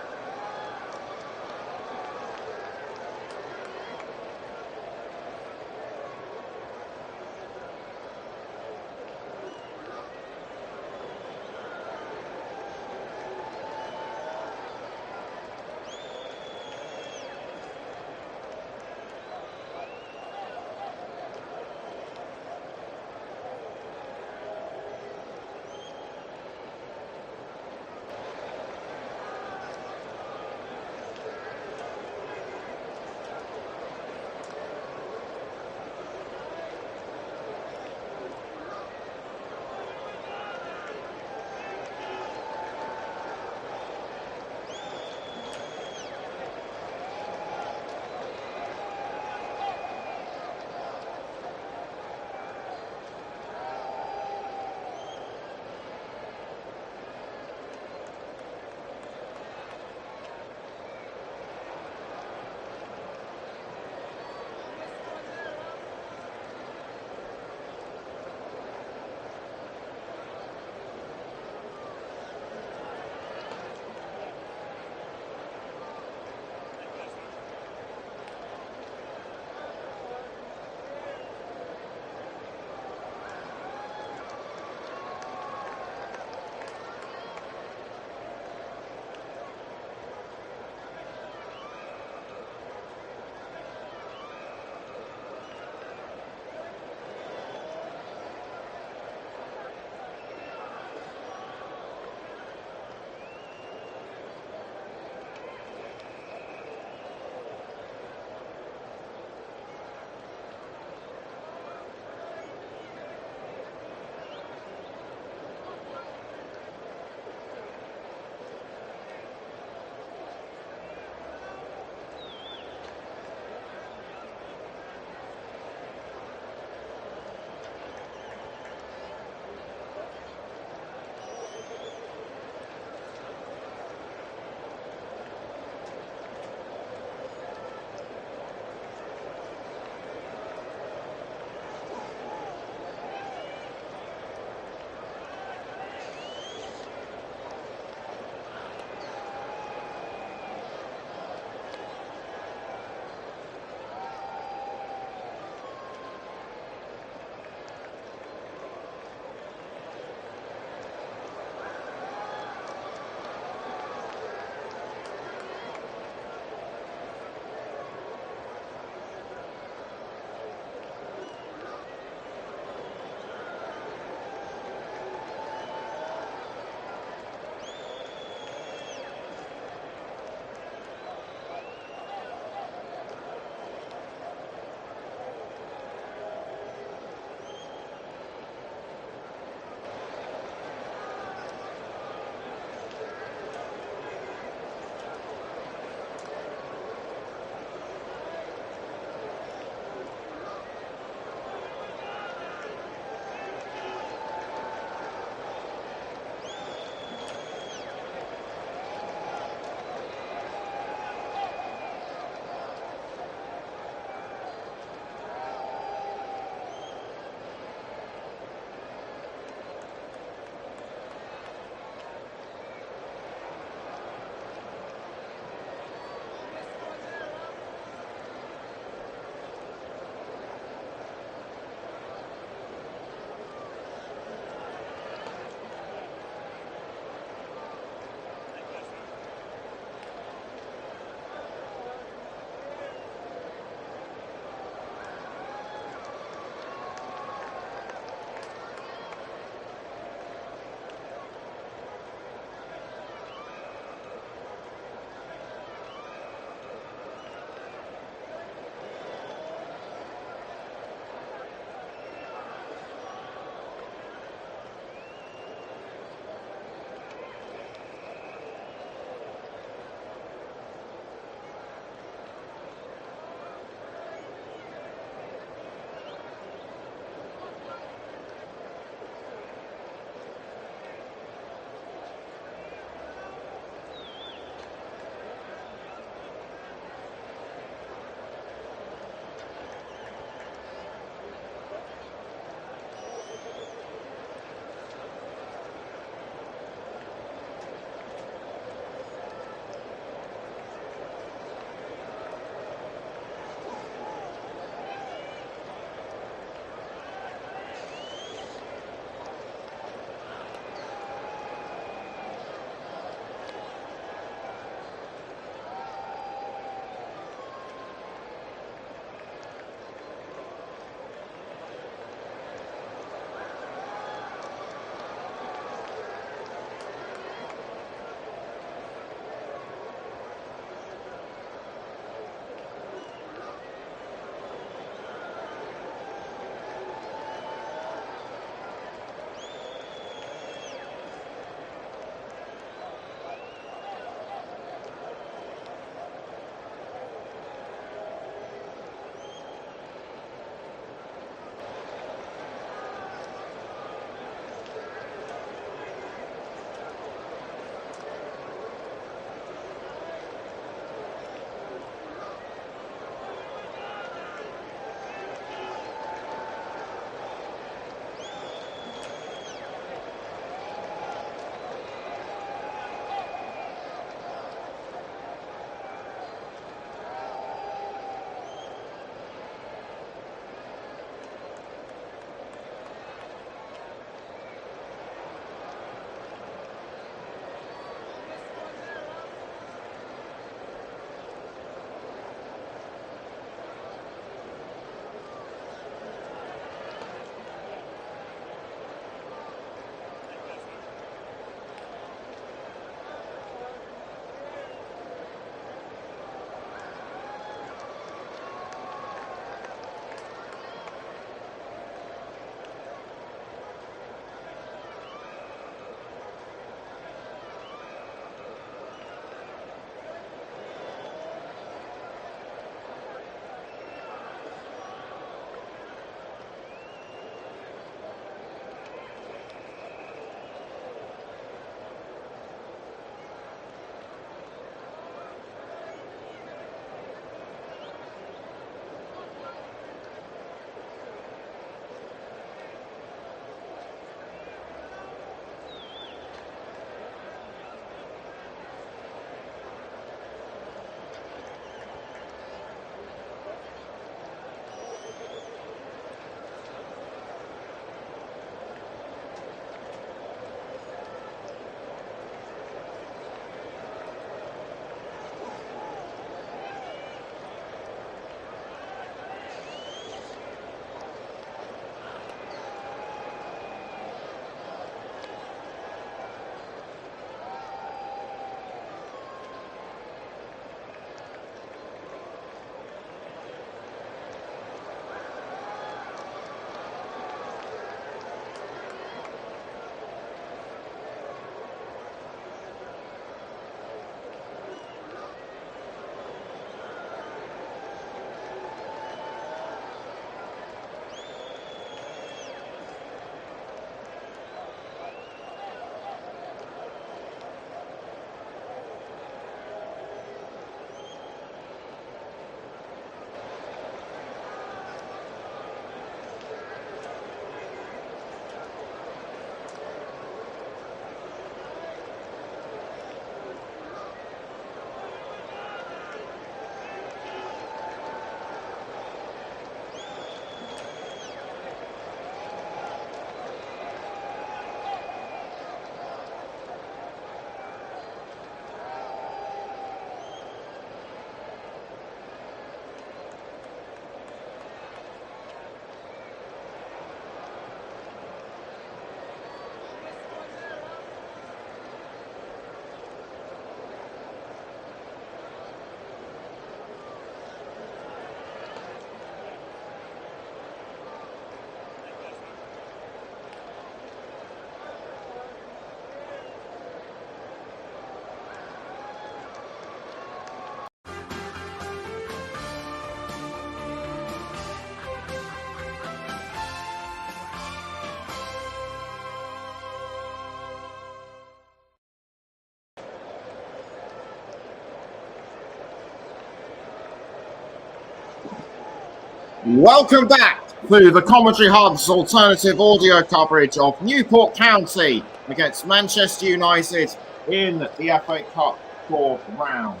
Welcome back to the Commentary Hub's alternative audio coverage of Newport County against Manchester United in the FA Cup fourth round.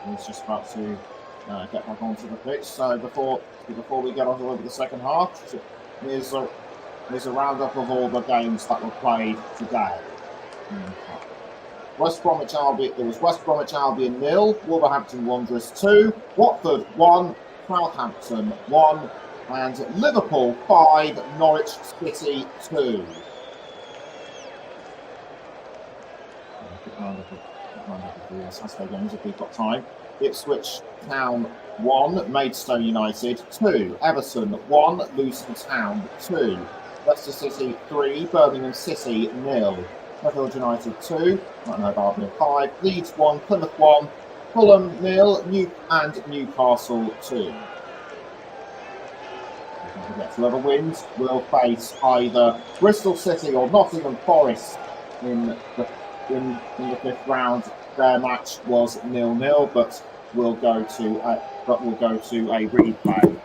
He's just about to get back onto the pitch. So before we get on with the second half, here's a roundup of all the games that were played today. West Bromwich Albion. It was West Bromwich Albion 0, Wolverhampton Wanderers 2, Watford 1, Southampton 1, and Liverpool 5, Norwich City 2. Saturday games if we've got time. Ipswich Town 1, Maidstone United 2, Everton 1, Luton Town 2, Leicester City 3, Birmingham City 0. Sheffield United 2, Albion 5, Leeds 1, Plymouth 1, Fulham 0, and Newcastle 2. Whoever wins will face either Bristol City or Nottingham Forest in the fifth round. Their match was 0-0, but will go to a replay.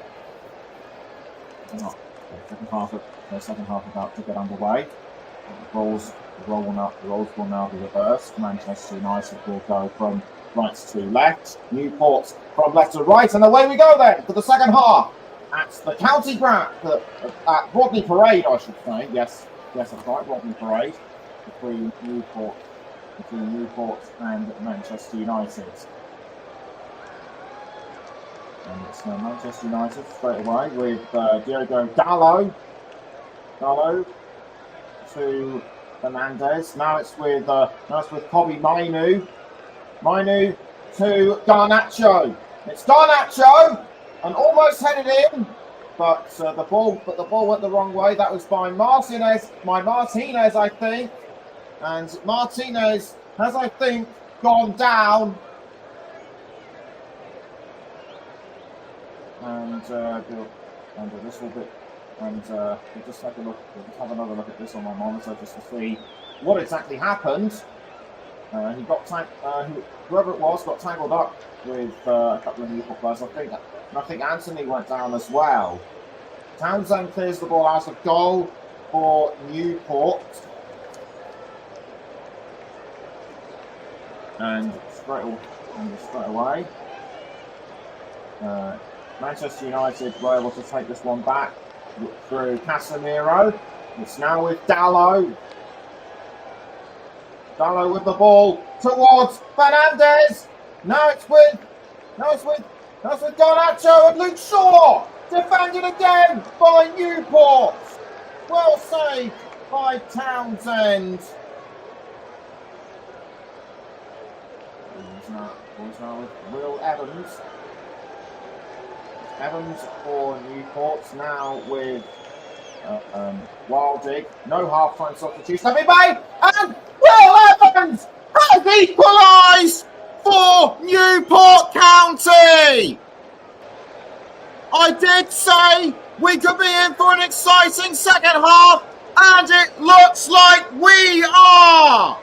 The second half about to get underway. The roles will now be reversed. Manchester United will go from right to left. Newport from left to right, and away we go then for the second half at the county ground at Rodney Parade, I should say. Yes, that's right, Rodney Parade between Newport and Manchester United. And it's Manchester United straight away with Diogo Dalot to Fernandez. Now it's with Kobbie Mainoo to Garnacho. It's Garnacho and almost headed in, but the ball went the wrong way. That was by Martinez, I think, and Martinez has, I think, gone down. And this will be. And we'll just have another look at this on my monitor just to see what exactly happened. Whoever it was got tangled up with a couple of Newport players. I think Anthony went down as well. Townsend clears the ball out of goal for Newport. And straight away, Manchester United were able to take this one back through Casemiro. It's now with Dalot. Dalot with the ball towards Fernandez. Now it's with Garnacho and Luke Shaw. Defended again by Newport. Well saved by Townsend. He's now with Will Evans. Evans for Newport, now with Wildig. No half-time substitution. Have been made, and Will Evans has equalised for Newport County. I did say we could be in for an exciting second half, and it looks like we are.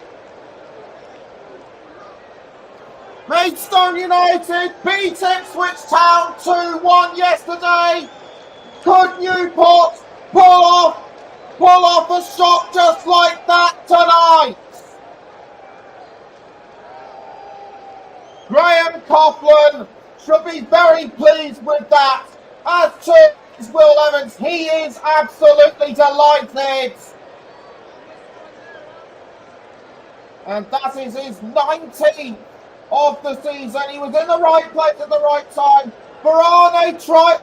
Maidstone United beat Ipswich Town 2-1 yesterday. Could Newport pull off a shot just like that tonight? Graham Coughlin should be very pleased with that. As to Will Evans, he is absolutely delighted. And that is his 19th of the season. He was in the right place at the right time. Varane tried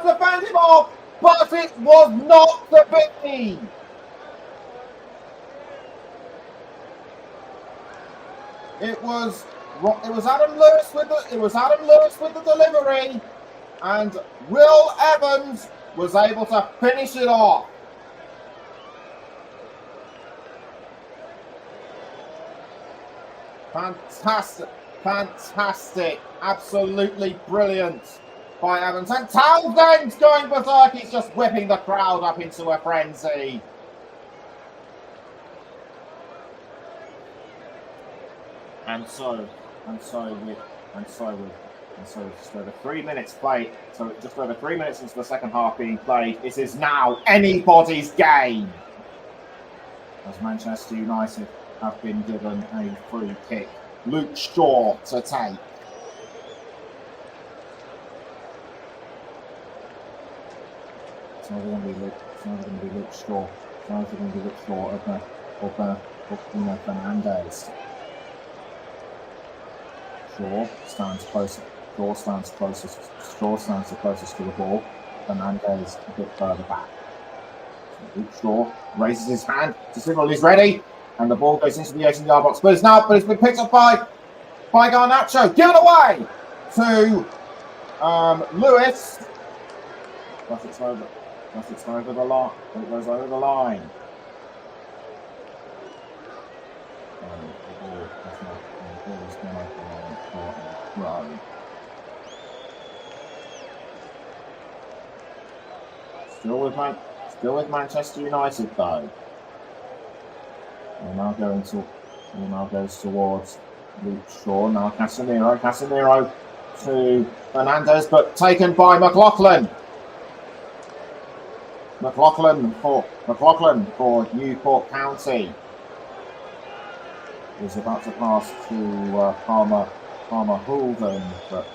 to fend him off, but it was not to be. It was Adam Lewis with the delivery, and Will Evans was able to finish it off. Fantastic, absolutely brilliant by Evans. And Townsend's going berserk. He's just whipping the crowd up into a frenzy. And so with And so just over 3 minutes played. So just over 3 minutes into the second half being played. This is now anybody's game. As Manchester United have been given a free kick. Luke Shaw to take. It's never going to be Luke. It's never going to be Luke Shaw. It's never going to be Luke Shaw of Bruno Fernandes. Shaw stands closer. Shaw stands the closest to the ball. Fernandes a bit further back. So Luke Shaw raises his hand to signal he's ready, and the ball goes into the 18-yard box. But it's been picked up by Garnacho. Given away to Lewis. But it's over the line. It goes over the line. The ball has gone over the line for a throw. Still with Manchester United though. And now goes towards Luke Shaw. Now Casemiro to Fernandes, but taken by McLaughlin. McLaughlin for Newport County. He's about to pass to Palmer Houlden, but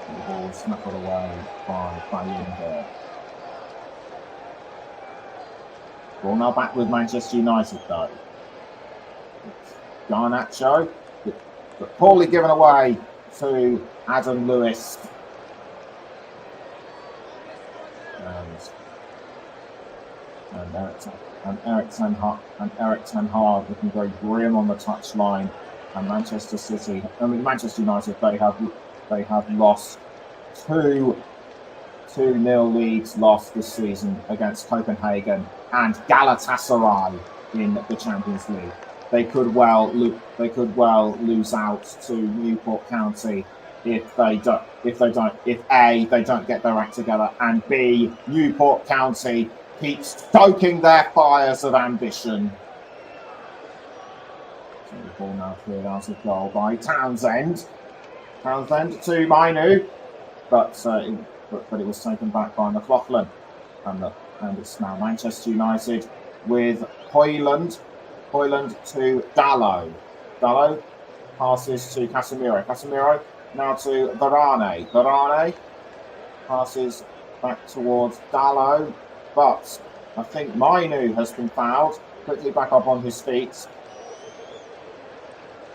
the ball snapped away by Bayinda. Ball now back with Manchester United though. It's Garnacho, but poorly given away to Adam Lewis. And Eric Ten Hag looking very grim on the touchline. And Manchester United, they have lost 2-0 leads lost this season against Copenhagen and Galatasaray in the Champions League. They could well lose out to Newport County if A, they don't get their act together, and B, Newport County keep stoking their fires of ambition. So the ball now cleared out of goal by Townsend. Townsend to Mainu, but it was taken back by McLaughlin. And it's now Manchester United with Hoyland. Hoyland to Dalot. Dalot passes to Casemiro. Casemiro now to Varane. Varane passes back towards Dalot. But I think Mainu has been fouled. Quickly back up on his feet.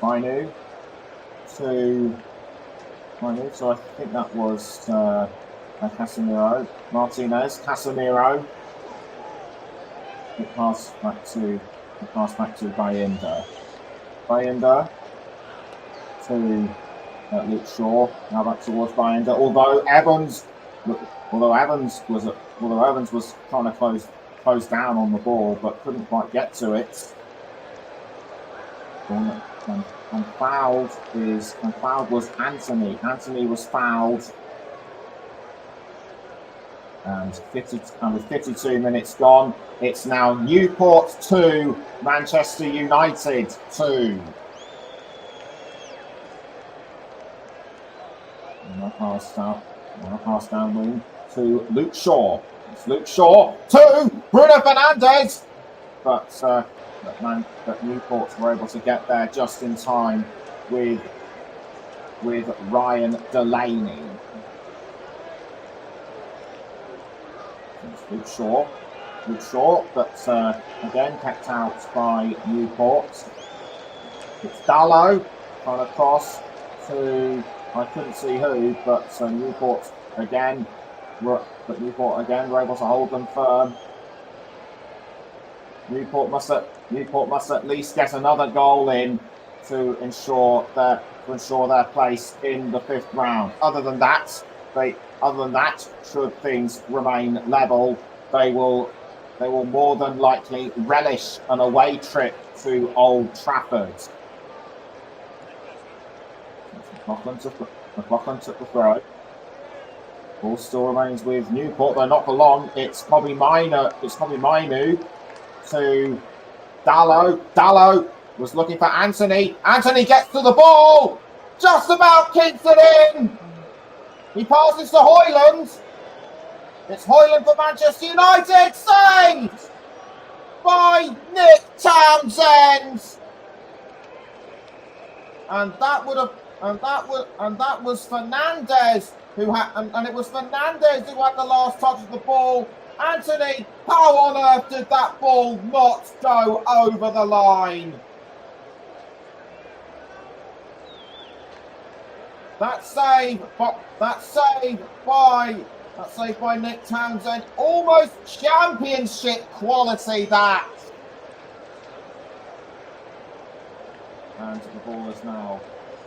Mainu. So I think that was Casemiro. Martinez. Casemiro. It passed back to Bayinda. Bayinda to Luke Shaw. Now back towards Bayinda. Although Evans was trying to close down on the ball, but couldn't quite get to it. And fouled was Anthony. Anthony was fouled. And with 52 minutes gone, it's now Newport 2, Manchester United 2. And pass down wing to Luke Shaw. It's Luke Shaw to Bruno Fernandes. But Newport were able to get there just in time with Ryan Delaney. It's Luke Shaw, but again kept out by Newport. It's Dalot trying to cross to, I couldn't see who, but Newport again were able to hold them firm. Newport must at least get another goal in to ensure their place in the fifth round. Other than that, should things remain level, they will more than likely relish an away trip to Old Trafford. McLaughlin took the throw. Ball still remains with Newport, though not for long. It's probably Mainu to Dalot. Dalot was looking for Anthony. Anthony gets to the ball. just about keeps it in. He passes to Hoyland. It's Hoyland for Manchester United. Saved by Nick Townsend. And that was Fernandez who had, and it was Fernandez who had the last touch of the ball. Anthony, how on earth did that ball not go over the line? That save by Nick Townsend, almost championship quality. That. And the ball is now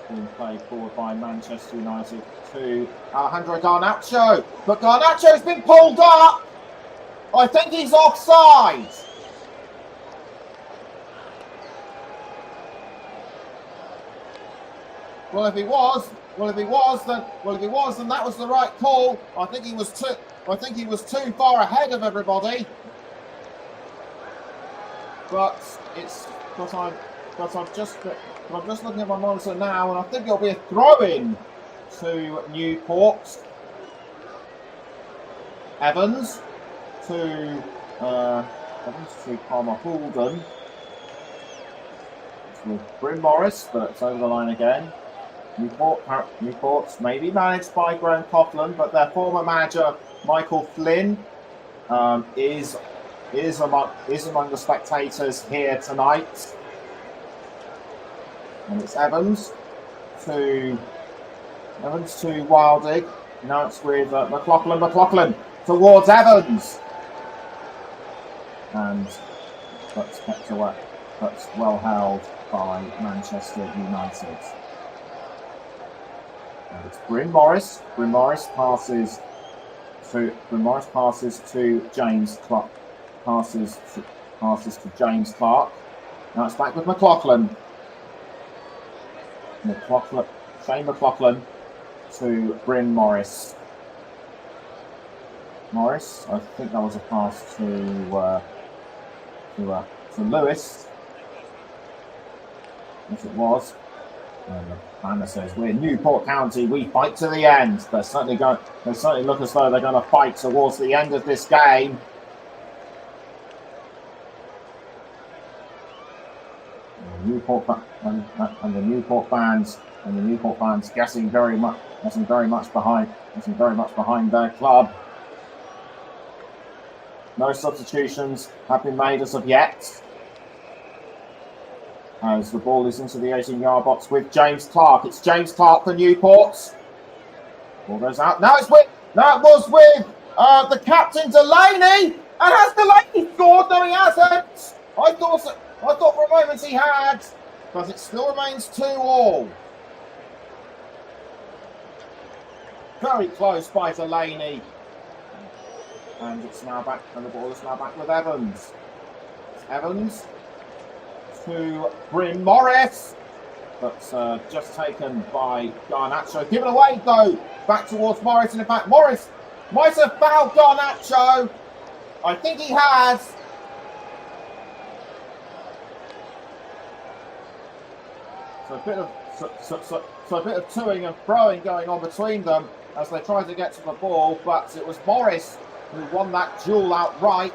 being played forward by Manchester United to Alejandro Garnacho. But Garnacho's been pulled up. I think he's offside. Well, if he was, then that was the right call. I think he was too far ahead of everybody. But I'm just looking at my monitor now, and I think it'll be a throw-in to Newport. Evans to Palmer Houlden. It's with Bryn Morris, but it's over the line again. Newport's maybe managed by Graham Coughlin, but their former manager Michael Flynn is among the spectators here tonight. And it's Evans to Wildig. Now it's with McLaughlin towards Evans. And that's kept away. That's well held by Manchester United. And it's Bryn Morris. Bryn Morris passes to James Clark. Passes to James Clark. Now it's back with McLaughlin. Shane McLaughlin to Bryn Morris. Morris, I think that was a pass to Lewis. Yes, it was. And the banner says, "We're Newport County. We fight to the end." They certainly look as though they're going to fight towards the end of this game. And the Newport fans getting very much behind their club. No substitutions have been made as of yet. As the ball is into the 18-yard box with James Clark. It's James Clark for Newport. Ball goes out. Now it was with the captain Delaney. And has Delaney scored? No, he hasn't. I thought for a moment he had, but it still remains 2-2. Very close by Delaney. And it's now back, and the ball is now back with Evans. It's Evans to Bryn Morris, but just taken by Garnacho. Given away though, back towards Morris, and in fact Morris might have fouled Garnacho. I think he has. So a bit of toing and throwing going on between them as they try to get to the ball, but it was Morris who won that duel outright.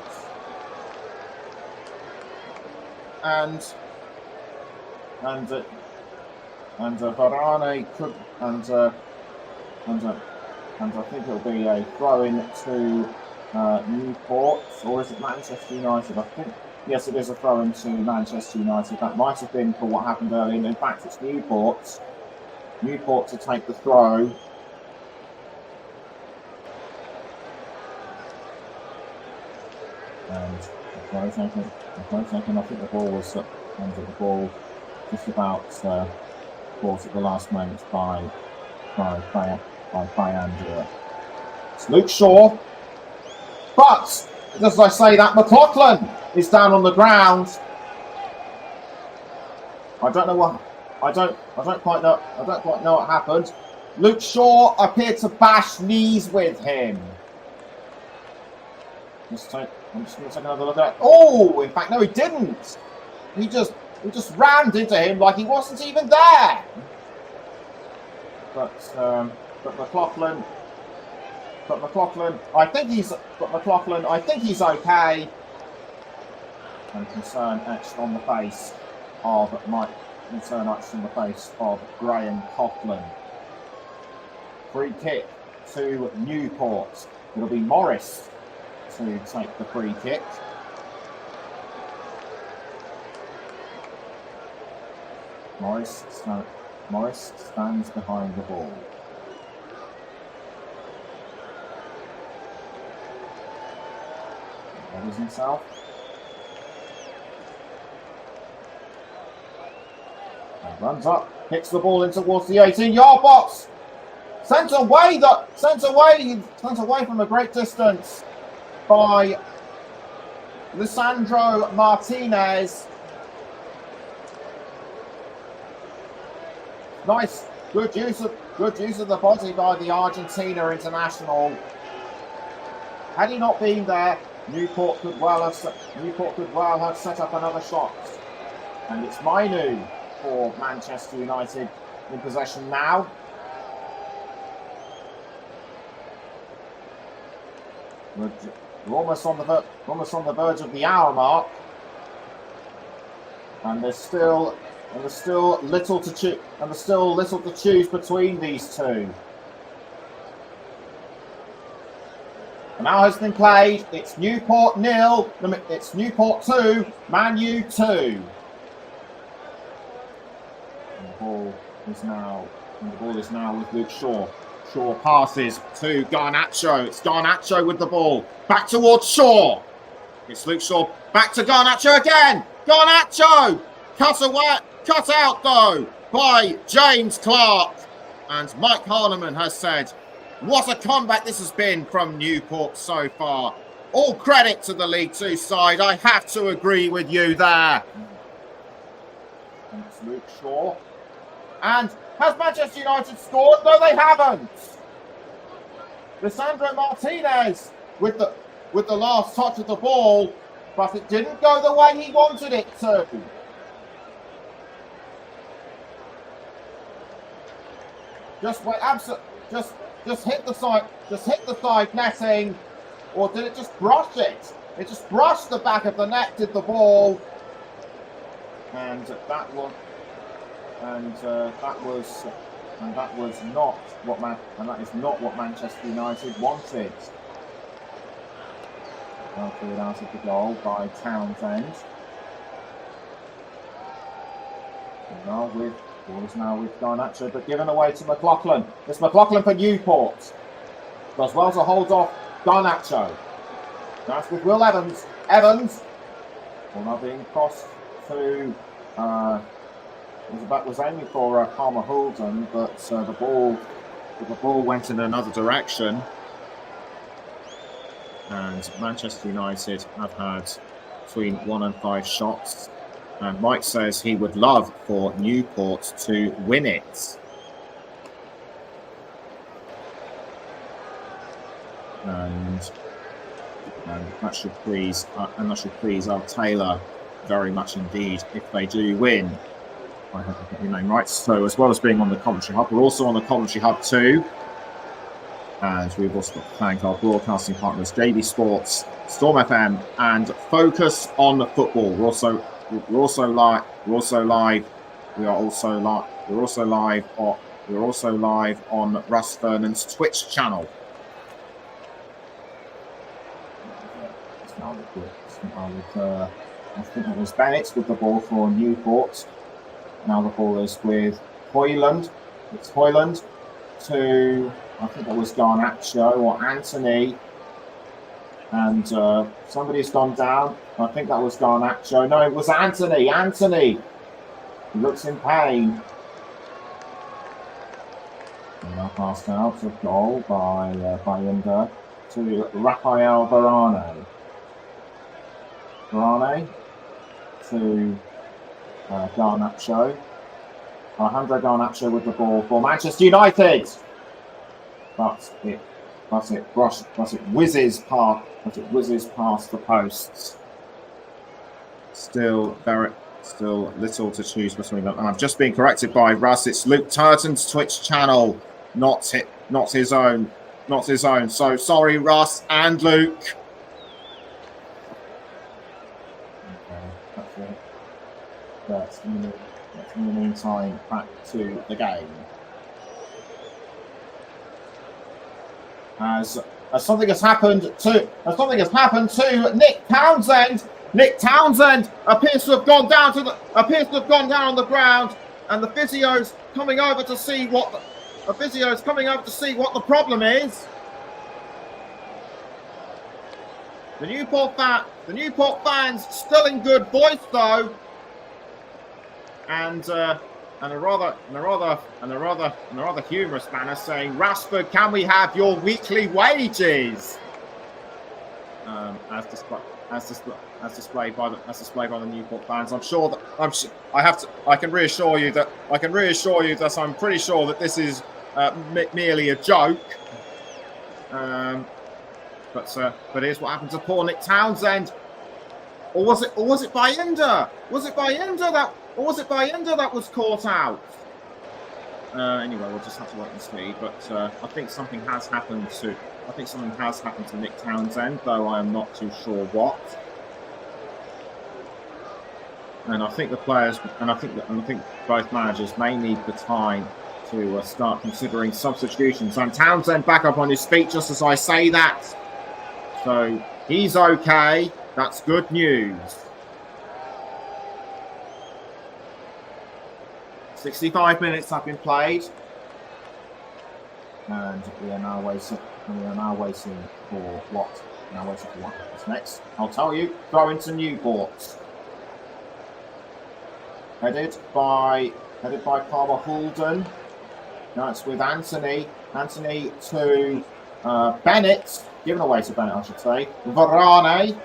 And Varane could and I think it'll be a throw-in to Newport, or is it Manchester United? I think yes, it is a throw-in to Manchester United. That might have been for what happened earlier. And in fact, it's Newport to take the throw. And the throw taken. I think the ball was under the ball just about caught at the last moment by Andrea. It's Luke Shaw, but as I say that, McLaughlin is down on the ground. I don't quite know what happened. Luke Shaw appeared to bash knees with him. I'm just going to take another look at it. Oh, in fact, no, he didn't. He just rammed into him like he wasn't even there. But McLaughlin, I think he's okay. And concern etched on the face of Graham Coughlin. Free kick to Newport. It'll be Morris to take the free kick. Morris stands behind the ball. Readies himself. And runs up, hits the ball in towards the 18-yard box. Sent away from a great distance by Lisandro Martinez. Nice, good use of the body by the Argentina international. Had he not been there, Newport could well have set up another shot. And it's Mainu for Manchester United in possession now. We're almost on the verge of the hour mark, and there's still little to choose between these two. And now has been played. It's Newport 0. It's Newport 2. Man U 2. And the ball is now with Luke Shaw. Shaw passes to Garnacho. It's Garnacho with the ball. Back towards Shaw. It's Luke Shaw. Back to Garnacho again. Garnacho! Cut out though by James Clark. And Mike Harneman has said, what a comeback this has been from Newport so far. All credit to the League Two side. I have to agree with you there. And it's Luke Shaw. And has Manchester United scored? No, they haven't. Lisandro Martinez with the last touch of the ball, but it didn't go the way he wanted it to. Just hit the side netting, or did it just brush it? It just brushed the back of the net, did the ball, and that was not what Manchester United wanted. Well cleared out of the goal by Townsend. Ball is now with Garnacho, but given away to McLaughlin. It's McLaughlin for Newport. Does well to hold off Garnacho. That's with Will Evans. Evans. Well, now being crossed to. Was aiming for Palmer Houlden, but the ball went in another direction. And Manchester United have had between 1 and 5 shots. And Mike says he would love for Newport to win it. And that should please our Taylor very much indeed if they do win. I hope I get your name right. So, as well as being on the commentary hub, we're also on the commentary hub too. And we've also got to thank our broadcasting partners, JB Sports, Storm FM, and Focus on Football. We're also live. We're also live on Russ Vernon's Twitch channel. I think it was Bennett with the ball for Newport. Now the ball is with Hoyland. It's Hoyland to, I think it was Garnacho or Anthony. And somebody's gone down. I think that was Garnacho. No, it was Anthony. Anthony. He looks in pain. And now passed out of goal by Inder to Rafael Varane. Varane to Garnacho. Alejandro Garnacho with the ball for Manchester United. But it whizzes past the posts. Still Still little to choose between them. And I've just been corrected by Russ. It's Luke Turton's Twitch channel, not his own. So sorry, Russ and Luke. Okay, that's it. But in the meantime, back to the game. As something has happened to Nick Townsend. Nick Townsend appears to have gone down on the ground, and the physio's coming over to see what the problem is. The Newport fans still in good voice though, and a rather humorous manner saying, "Rashford, can we have your weekly wages?" As displayed by the Newport fans. I can reassure you that I'm pretty sure that this is merely a joke. But here's what happened to poor Nick Townsend. Or was it Bayinda? Was it Bayinda that was caught out? Anyway, we'll just have to wait and see. But I think something has happened to Nick Townsend, though I am not too sure what. And I think both managers may need the time to start considering substitutions. And Townsend back up on his feet just as I say that. So he's okay. That's good news. 65 minutes have been played, and we are now waiting for what happens next. I'll tell you. Throw into Newport. Headed by Palmer Hulden. Now it's with Anthony. Anthony to Bennett. Given away to Bennett, I should say. Varane.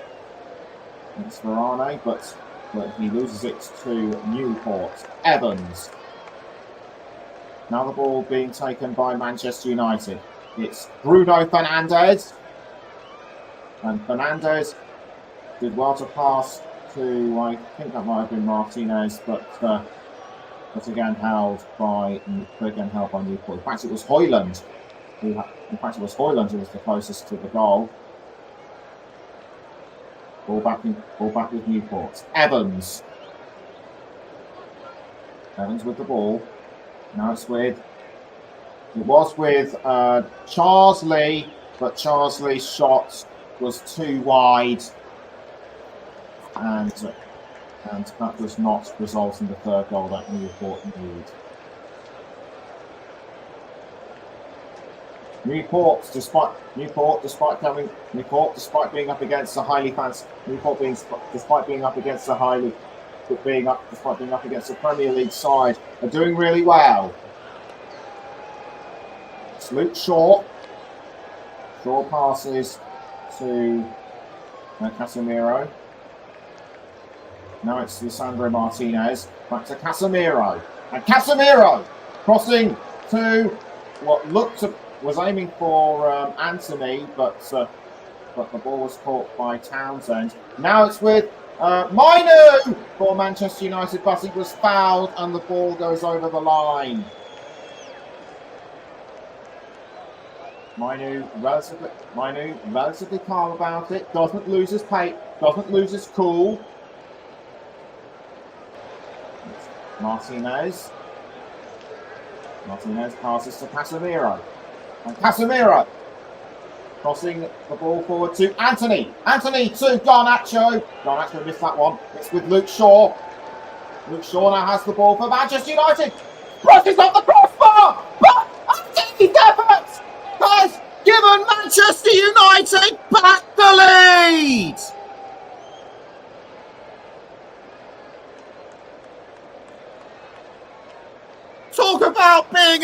It's Varane, but he loses it to Newport. Evans. Now the ball being taken by Manchester United. It's Bruno Fernandes. And Fernandes did well to pass to, I think that might have been Martinez, but again held by Newport. In fact, it was Højlund who was the closest to the goal. Ball back with Newport. Evans with the ball. Now it was with Charles Lee, but Charles Lee's shot was too wide, and that does not result in the third goal that Newport need. Newport, despite being up against a Premier League side, are doing really well. It's Luke Shaw. Shaw passes to Casemiro. Now it's Lisandro Martinez. Back to Casemiro. And Casemiro crossing to what was aiming for Anthony, but the ball was caught by Townsend. Now it's with Mainu for Manchester United, but he was fouled and the ball goes over the line. Mainu relatively calm about it, doesn't lose his cool. Martinez passes to Casemiro. And Casemiro crossing the ball forward to Anthony. Anthony to Garnacho. Garnacho missed that one. It's with Luke Shaw. Luke Shaw now has the ball for Manchester United. Crosses off the crossbar. But Anthony Deppert has given Manchester United back the lead. Talk about being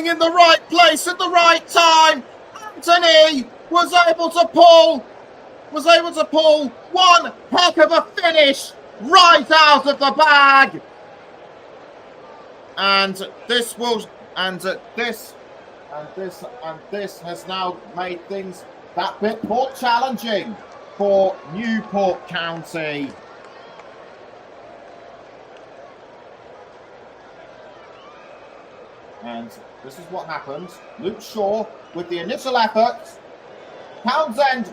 in the right place at the right time. Anthony was able to pull one heck of a finish right out of the bag. And this has now made things that bit more challenging for Newport County. And this is what happened. Luke Shaw with the initial effort. Townsend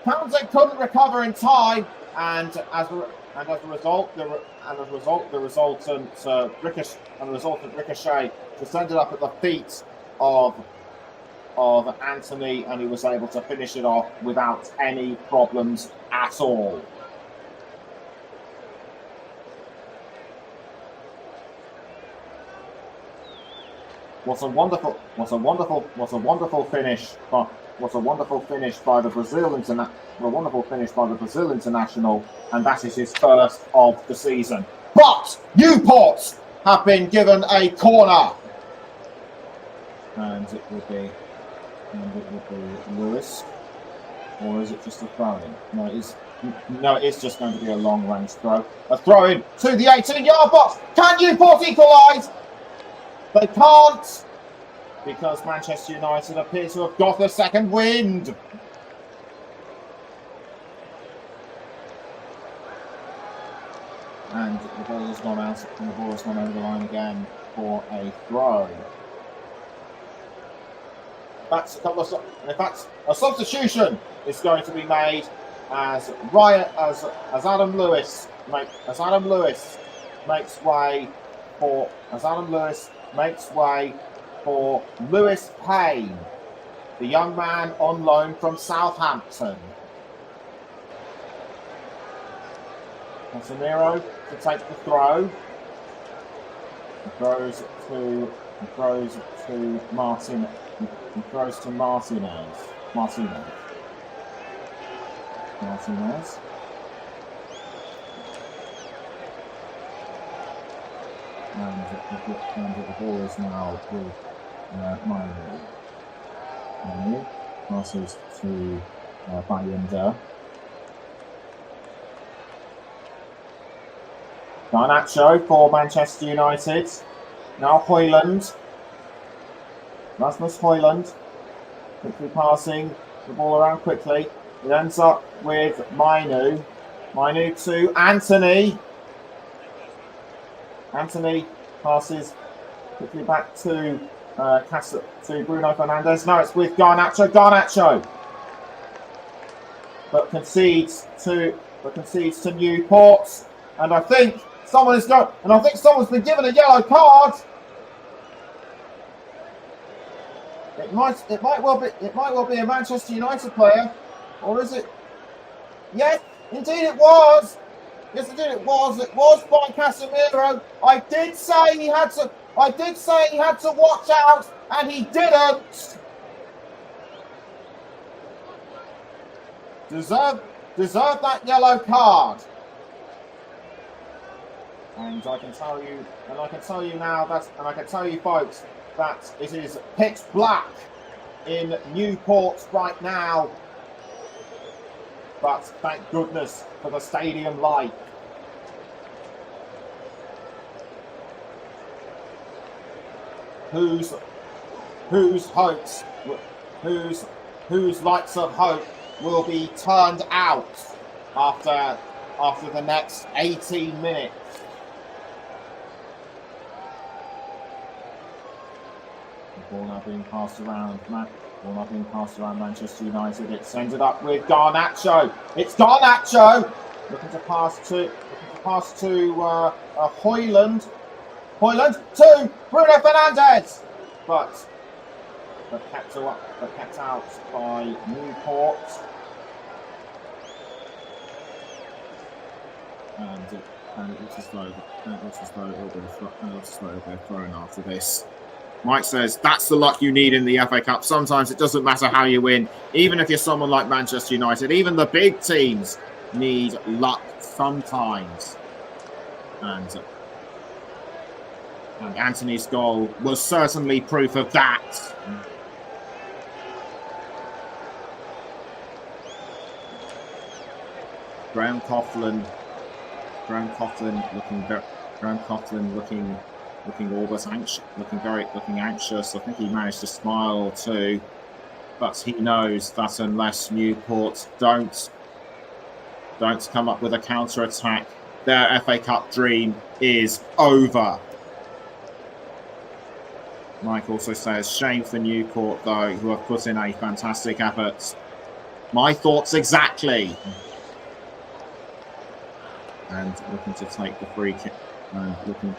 couldn't recover in time, and as a result, the resultant ricochet just ended up at the feet of Anthony, and he was able to finish it off without any problems at all. What a wonderful finish by the Brazil international, and that is his first of the season. But Newport have been given a corner, and it would be Lewis, or is it just a throw-in? No, it is just going to be a long-range throw. A throw-in to the 18-yard box. Can Newport equalise? They can't, because Manchester United appear to have got a second wind. And the ball has gone out, and the ball has gone over the line again for a throw. In fact, a substitution is going to be made as Adam Lewis makes way for Lewis Payne, the young man on loan from Southampton. Casemiro to take the throw. He throws to Martinez. And the ball is now with Manu. Passes to Bayanda. Garnacho for Manchester United. Now Højlund. Rasmus Højlund. Quickly passing the ball around quickly. It ends up with Manu. Manu to Anthony. Anthony passes quickly back to Bruno Fernandes. No, it's with Garnacho. Garnacho, but concedes to Newport. And I think someone's been given a yellow card. It might well be a Manchester United player, or is it? Yes, indeed it was. Yes, indeed it was. It was by Casemiro. I did say he had to watch out, and he didn't. Deserve that yellow card. And I can tell you folks, that it is pitch black in Newport right now. But thank goodness for the stadium light. Whose lights of hope will be turned out after the next 18 minutes. The ball now being passed around. Manchester United. It's ended up with Garnacho. It's Garnacho looking to pass to Højlund. Højlund to Bruno Fernandes, but kept out by Newport. And it looks as though it'll be thrown after this. Mike says, that's the luck you need in the FA Cup. Sometimes it doesn't matter how you win. Even if you're someone like Manchester United, even the big teams need luck sometimes. And Anthony's goal was certainly proof of that. Graham Coughlin looking almost anxious, looking anxious. I think he managed to smile or two, but he knows that unless Newport don't come up with a counter attack, their FA Cup dream is over. Mike also says, shame for Newport, though, who have put in a fantastic effort. My thoughts exactly. And looking to take the free kick. And looking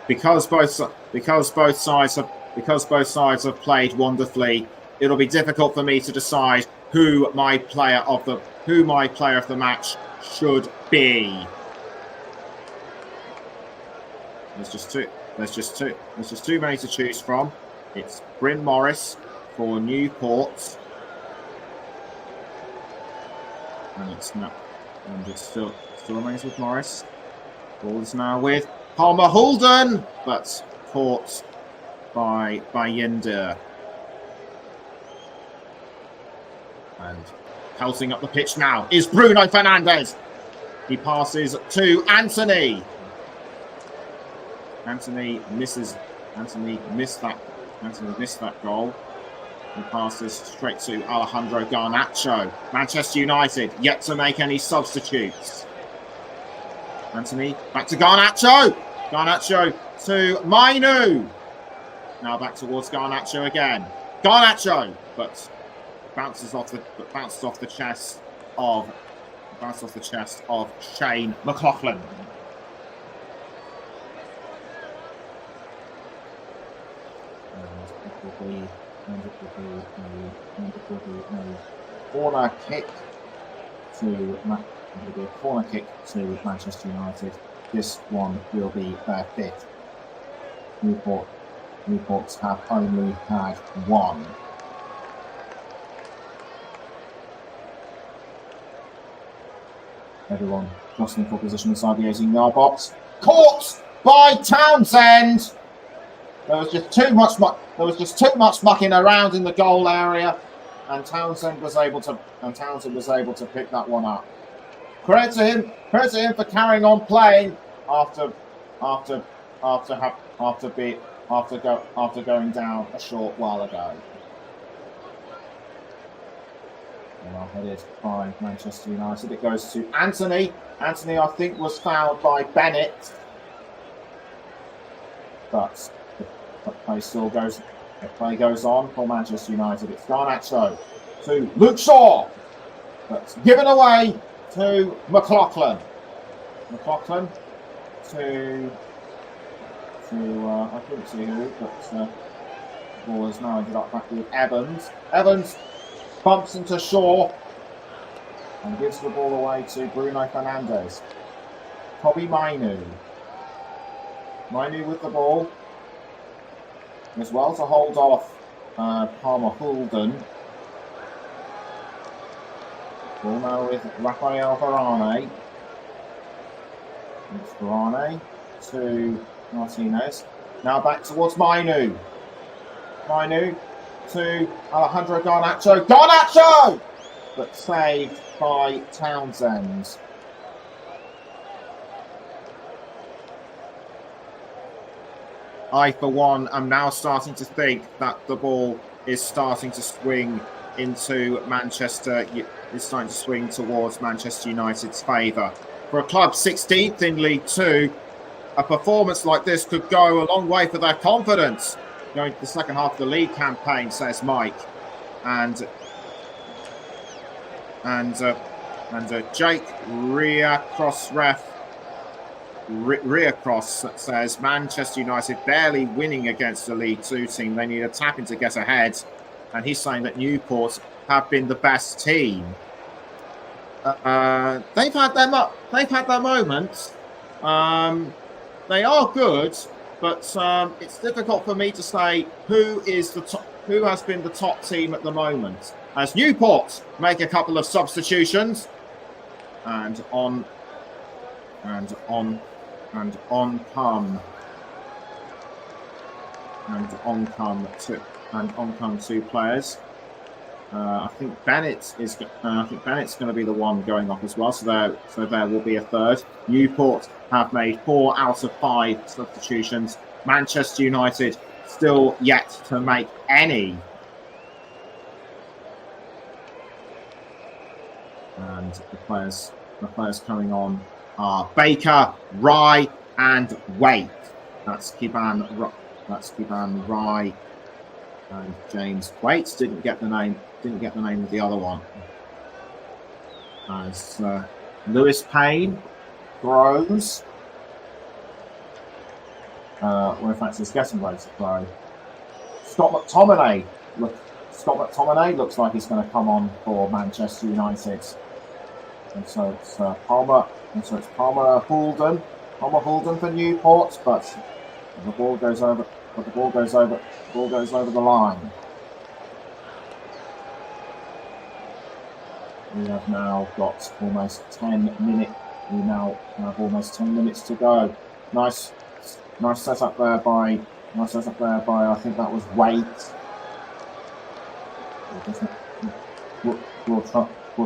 because both sides have played wonderfully. It'll be difficult for me to decide who my player of the match should be. There's just too many to choose from. It's Bryn Morris for Newport, and it's not. And it still remains with Morris. Ball is now with Palmer Hulden, but caught by Yinder. And pelting up the pitch now is Bruno Fernandes. He passes to Anthony. Anthony missed that goal. He passes straight to Alejandro Garnacho. Manchester United yet to make any substitutes. Anthony back to Garnacho. Garnacho to Mainu. Now back towards Garnacho again. Garnacho, but bounces off the chest of Shane McLaughlin. And it will be a corner kick to Manchester United. This one will be their fifth. Newports have only had one. Everyone jostling for position inside the 18-yard box. Caught by Townsend. There was just too much mucking around in the goal area, and Townsend was able to pick that one up. Credit to him for carrying on playing after going down a short while ago. Well headed by Manchester United. It goes to Anthony. Anthony, I think, was fouled by Bennett, but the play still goes. The play goes on for Manchester United. It's Garnacho to Luke Shaw, but given away to McLaughlin. McLaughlin to I couldn't see who, but the ball has now ended up back with Evans. Evans bumps into Shaw and gives the ball away to Bruno Fernandes. Kobbie Mainu. Mainu with the ball. As well to hold off Palmer Hulden. Ball now with Rafael Varane. It's Varane to Martinez. Now back towards Mainu. Mainu to Alejandro Garnacho. Garnacho! But saved by Townsend. I, for one, am now starting to think that the ball is starting to swing into Manchester. Is starting to swing towards Manchester United's favour. For a club 16th in League Two, a performance like this could go a long way for their confidence going to the second half of the league campaign, says Mike. And Jake Reacross says Manchester United barely winning against a League Two team. They need a tap-in to get ahead. And he's saying that Newport have been the best team. They've had their moments. They are good, but it's difficult for me to say who has been the top team at the moment. As Newport make a couple of substitutions, and on come two players. I think Bennett's going to be the one going off as well. So there will be a third. Newport have made 4 out of 5 substitutions. Manchester United still yet to make any. And the players coming on are Baker, Rye, and Wake. That's Kiban That's Ivan Rye and James Waite. Didn't get the name of the other one. As Lewis Payne throws. Well, in fact, he's getting ready to throw. Scott McTominay looks like he's going to come on for Manchester United. And so it's Palmer Houlden for Newport, but the ball goes over the line. We have now got almost 10 minutes. We now have almost 10 minutes to go. Nice setup there by I think that was Waite. We'll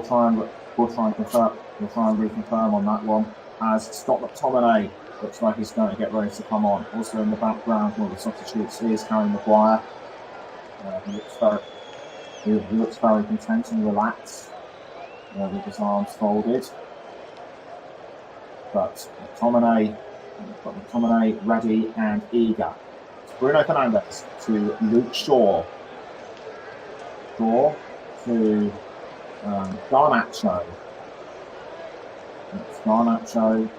try and reconfirm on that one, as Scott McTominay looks like he's going to get ready to come on. Also in the background, one of the substitutes is Harry Maguire. He looks very content and relaxed with his arms folded. But McTominay ready and eager. It's Bruno Fernandes to Luke Shaw. Shaw to Garnacho. It's Garnacho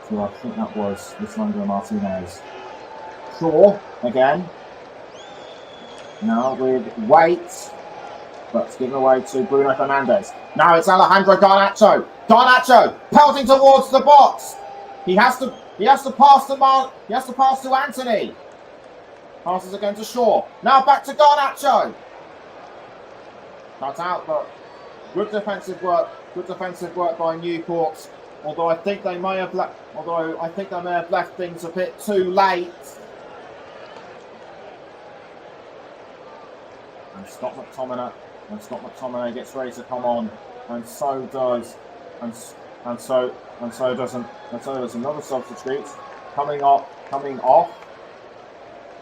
to, I think that was Lisandro Martinez. Shaw again. Now with Waite, but given away to Bruno Fernandes. Now it's Alejandro Garnacho. Garnacho pelting towards the box. He has to pass to Anthony. Passes again to Shaw. Now back to Garnacho. Cut out, but good defensive work by Newport. Although I think they may have left things a bit too late. And Scott McTominay gets ready to come on, and so does another substitute. Coming off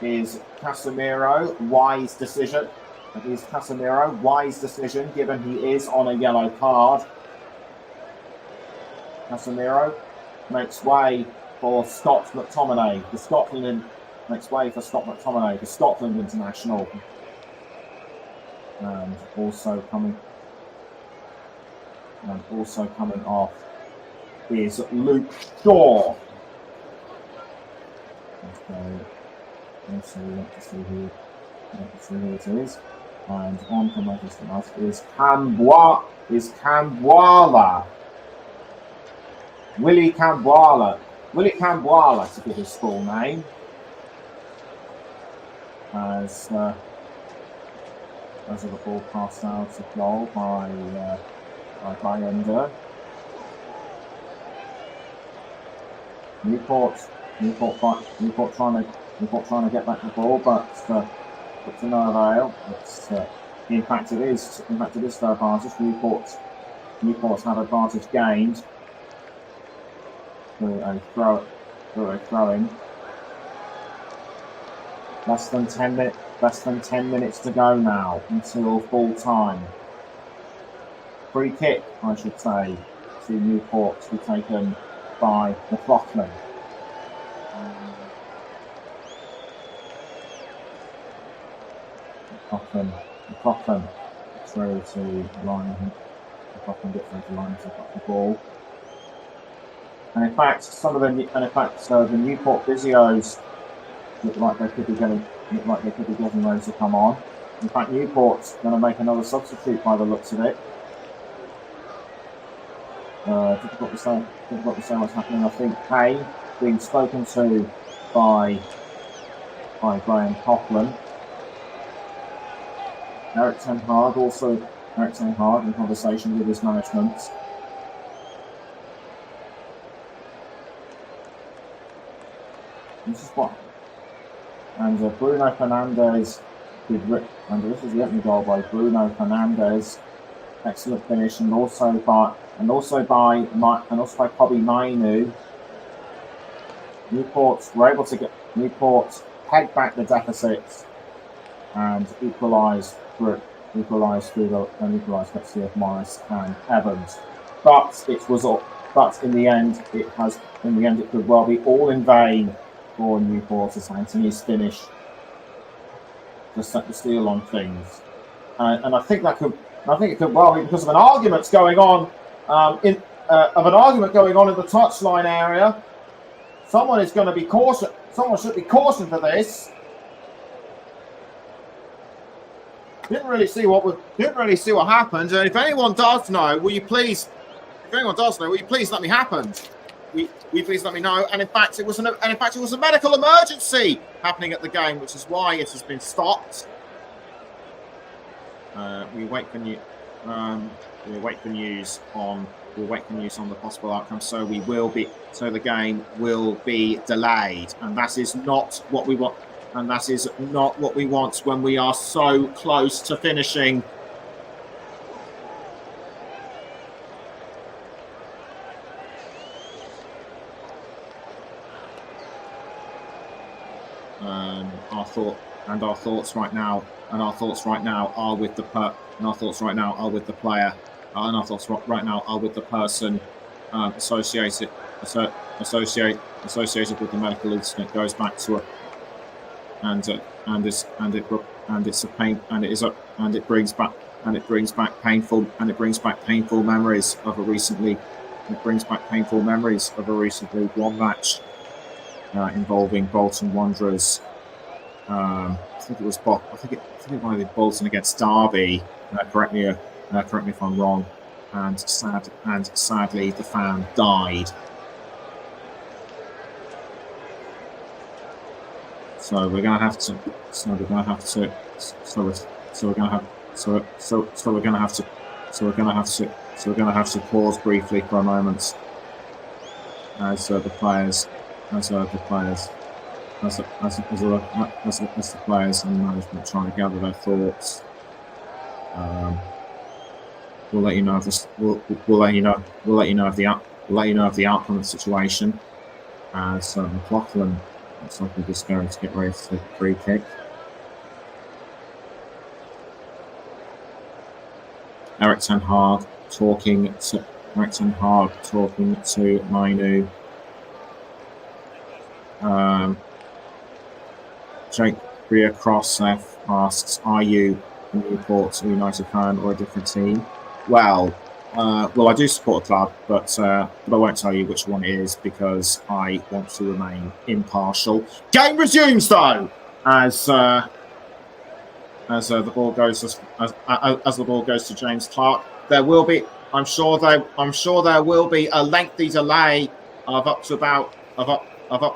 is Casemiro. Wise decision. It is Casemiro. Wise decision, given he is on a yellow card. Casemiro makes way for Scott McTominay. The Scotland international. And also coming off is Luke Shaw. Okay. So we want to see who it is. And on for Manchester United is Kambwala. Willie Kambwala. Willie Kambwala to give his full name. As the ball passed out of goal by Ender. Newport trying to get back the ball, but to no avail. In fact, it is their advantage. Newport's have advantage gained through a throw-in. Less than 10 minutes to go now until full time. Free kick, I should say, to Newport to be taken by McLaughlin. McLaughlin through to line. McLaughlin gets into line to cut the ball. And in fact, the Newport physios look like they could be getting ready to come on. In fact, Newport's going to make another substitute by the looks of it. Difficult to say what's happening. I think Hay being spoken to by Graham Coughlin. Eric Ten Hag in conversation with his management. This is what. And Bruno Fernandes and this is the opening goal by Bruno Fernandes. Excellent finish, and also by Kobe Mainu. Newport pegged back the deficit and equalised through Garcia Morris and Evans. But in the end it could well be all in vain for Newport as Anthony's finish to set the seal on things. And I think it could well be because of an argument going on in the touchline area. Someone is going to be cautioned. Someone should be cautioned for this. Didn't really see what happened. And if anyone does know, will you please let me happen? Will you please let me know? And in fact, it was a medical emergency happening at the game, which is why it has been stopped. We wait for news on the possible outcome. So the game will be delayed, and that is not what we want. And that is not what we want when we are so close to finishing. Our thoughts right now are with the player. And our thoughts right now are with the person associated with the medical incident. Goes back to it brings back painful memories of a recently won match involving Bolton Wanderers. I think it might have been Bolton against Derby. Correct me if I'm wrong. And sadly, the fan died. So we're gonna have to pause briefly for a moment as the players and management trying to gather their thoughts. We'll let you know of this. We'll let you know of the outcome of the situation. As McLaughlin looks like we're just going to get ready to take a free kick. Eric Ten Hag talking to Mainu. Jake Bria Crossf asks, "Are you a Newport United fan or a different team?" Well, I do support a club, but I won't tell you which one it is because I want to remain impartial. Game resumes though, as the ball goes to James Clark. I'm sure there will be a lengthy delay of up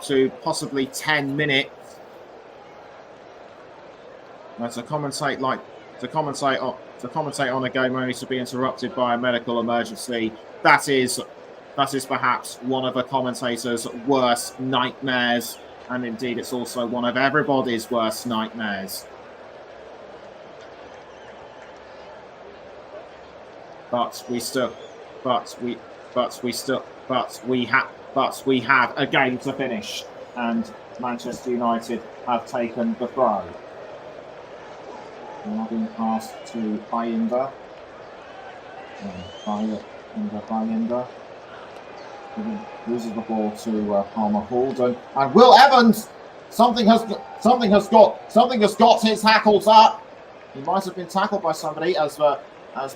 to possibly 10 minutes. To commentate on a game only to be interrupted by a medical emergency. That is perhaps one of a commentator's worst nightmares, and indeed it's also one of everybody's worst nightmares. But we have a game to finish, and Manchester United have taken the throw. Now being passed to Bayinda. Bayinda loses the ball to Palmer Halden, and Will Evans. Something has got his hackles up. He might have been tackled by somebody as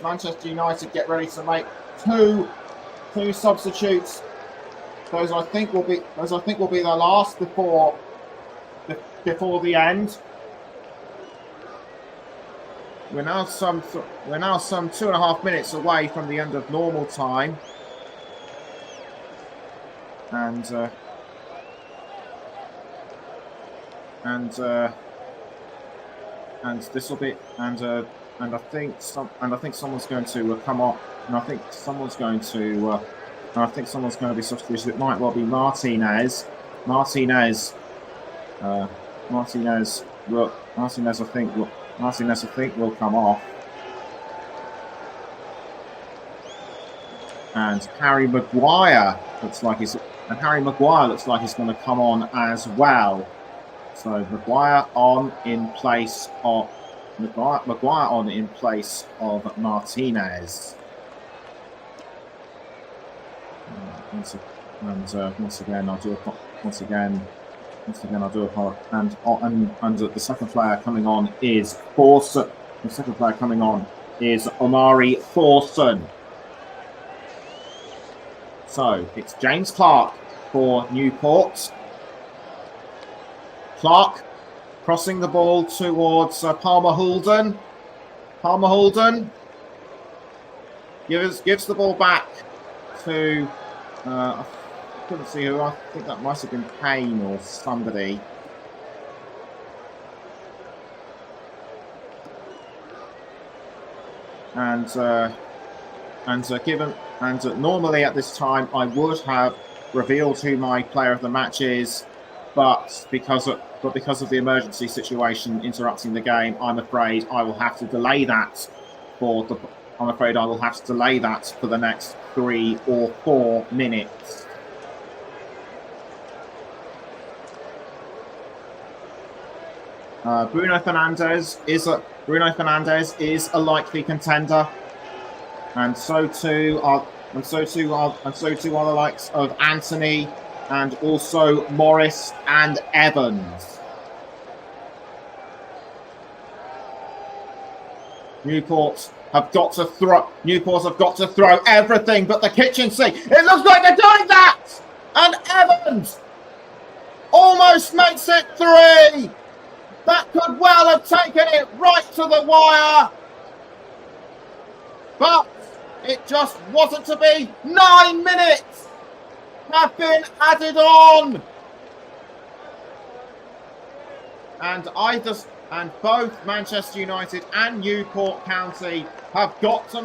Manchester United get ready to make two substitutes. Those I think will be their last before the end. We're now some 2.5 minutes away from the end of normal time, and this will be and I think someone's going to come up, and I think someone's going to be substituted. It might well be Martinez. Martinez I think will come off, and Harry Maguire looks like he's going to come on as well. So Maguire on in place of Martinez. Once again, Once again, I do apologize. And the second player coming on is Forson. The second player coming on is Omari Forson. So it's James Clark for Newport. Clark crossing the ball towards Palmer Hulden. Palmer Hulden gives the ball back to, I couldn't see who, I think that must have been Payne or somebody. And normally at this time I would have revealed who my player of the match is, but because of the emergency situation interrupting the game, I'm afraid I will have to delay that for the next 3 or 4 minutes. Bruno Fernandes is a likely contender, and so too are the likes of Anthony and also Morris and Evans. Newport have got to throw everything but the kitchen sink. It looks like they're doing that, and Evans almost makes it 3. That could well have taken it right to the wire, but it just wasn't to be. 9 minutes have been added on, and both Manchester United and Newport County have got to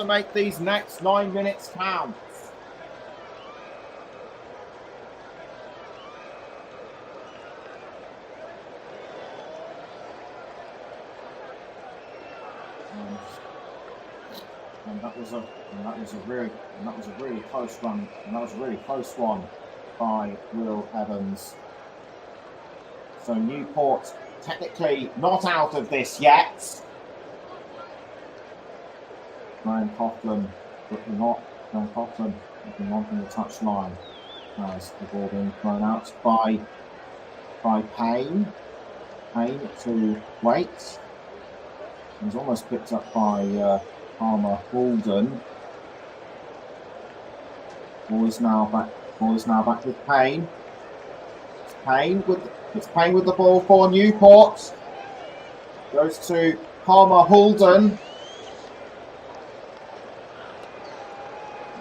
make these next 9 minutes count. And that was a really close one. And that was a really close one by Will Evans. So Newport technically not out of this yet. Ryan Coughlin looking on from the touchline as the ball being thrown out by Payne. Payne to Waite. He's almost picked up by Palmer Hulden. Ball is now back with Payne. It's Payne with the ball for Newport. Goes to Palmer Hulden.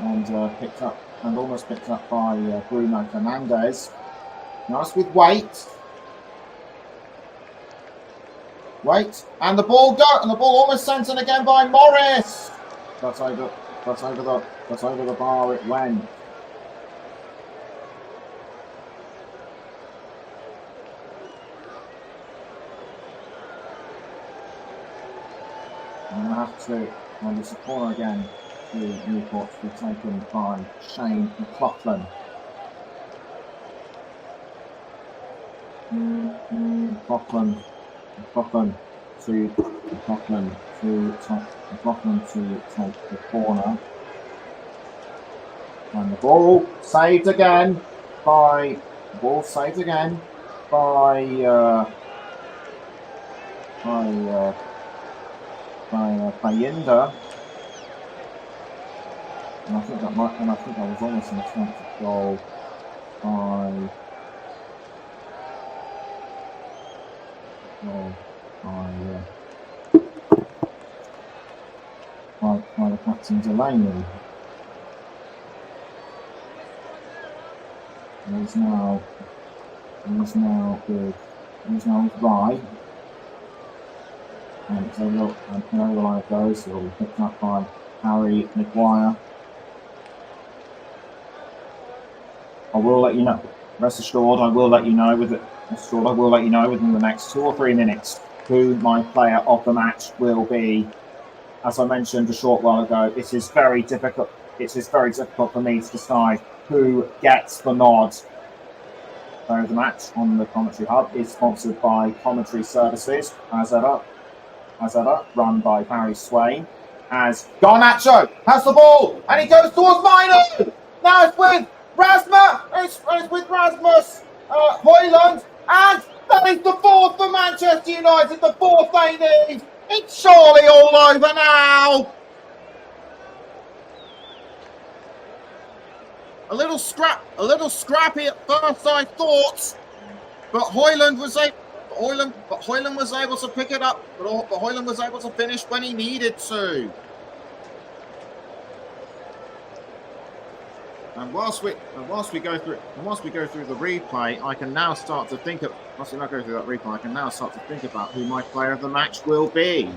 And almost picked up by Bruno Fernandes. Nice with Waite. And the ball almost sent in again by Morris. That's over the bar it went. And it's a corner again to Newport to be taken by Shane McLaughlin. McLaughlin to take the corner. And the ball saved again by Bayinda. And I think that was almost an attempted goal by the captain Delaney. He's now with Rye. And so look, and over the line goes, it will be picked up by Harry Maguire. I will let you know. Rest assured, I will let you know within the next 2 or 3 minutes who my player of the match will be. As I mentioned a short while ago, it is very difficult. It is very difficult for me to decide who gets the nod. So the match on the Commentary Hub is sponsored by Commentary Services, as ever, run by Barry Swain. As Garnacho has the ball and he goes towards Mino. Now it's with Rasmus. It's with Rasmus. Hoyland, and that is the fourth for Manchester United, the fourth they need. It's surely all over now. A little scrappy at first, I thought, but Hoyland was able to pick it up. But Hoyland was able to finish when he needed to. And whilst we go through the replay, I can now start to think of. Whilst we not go through that replay, I can now start to think about who my player of the match will be.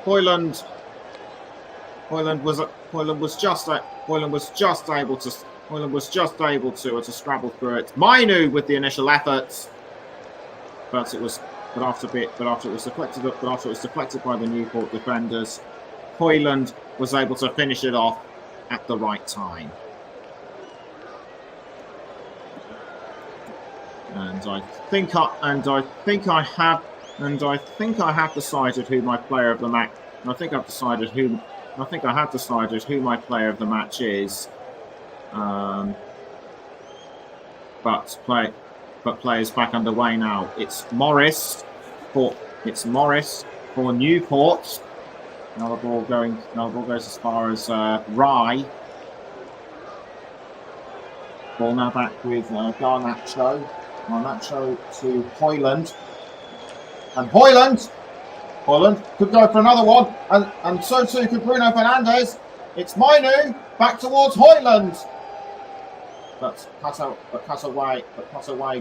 Hoyland was just able to scrabble through it. Mainu with the initial efforts, but after it was deflected by the Newport defenders, Hoyland was able to finish it off at the right time. And I think I have decided who my player of the match. I think I have decided who my player of the match is. But play is back underway now. It's Morris for Newport. Now the ball goes as far as Rye. Ball now back with Garnacho. Garnacho to Hoyland. And Hoyland could go for another one, and so too could Bruno Fernandes. It's Mainu back towards Hoyland. But cut away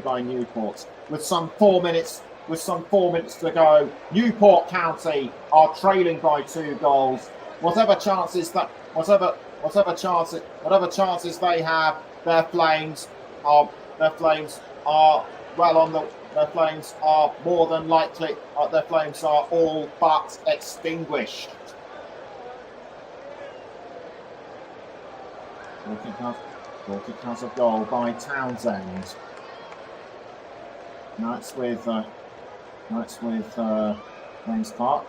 by Newport with some 4 minutes. With some 4 minutes to go, Newport County are trailing by 2 goals. Whatever chances they have, their flames are more than likely. Their flames are all but extinguished. Walking has a goal by Townsend. Now it's with James Clark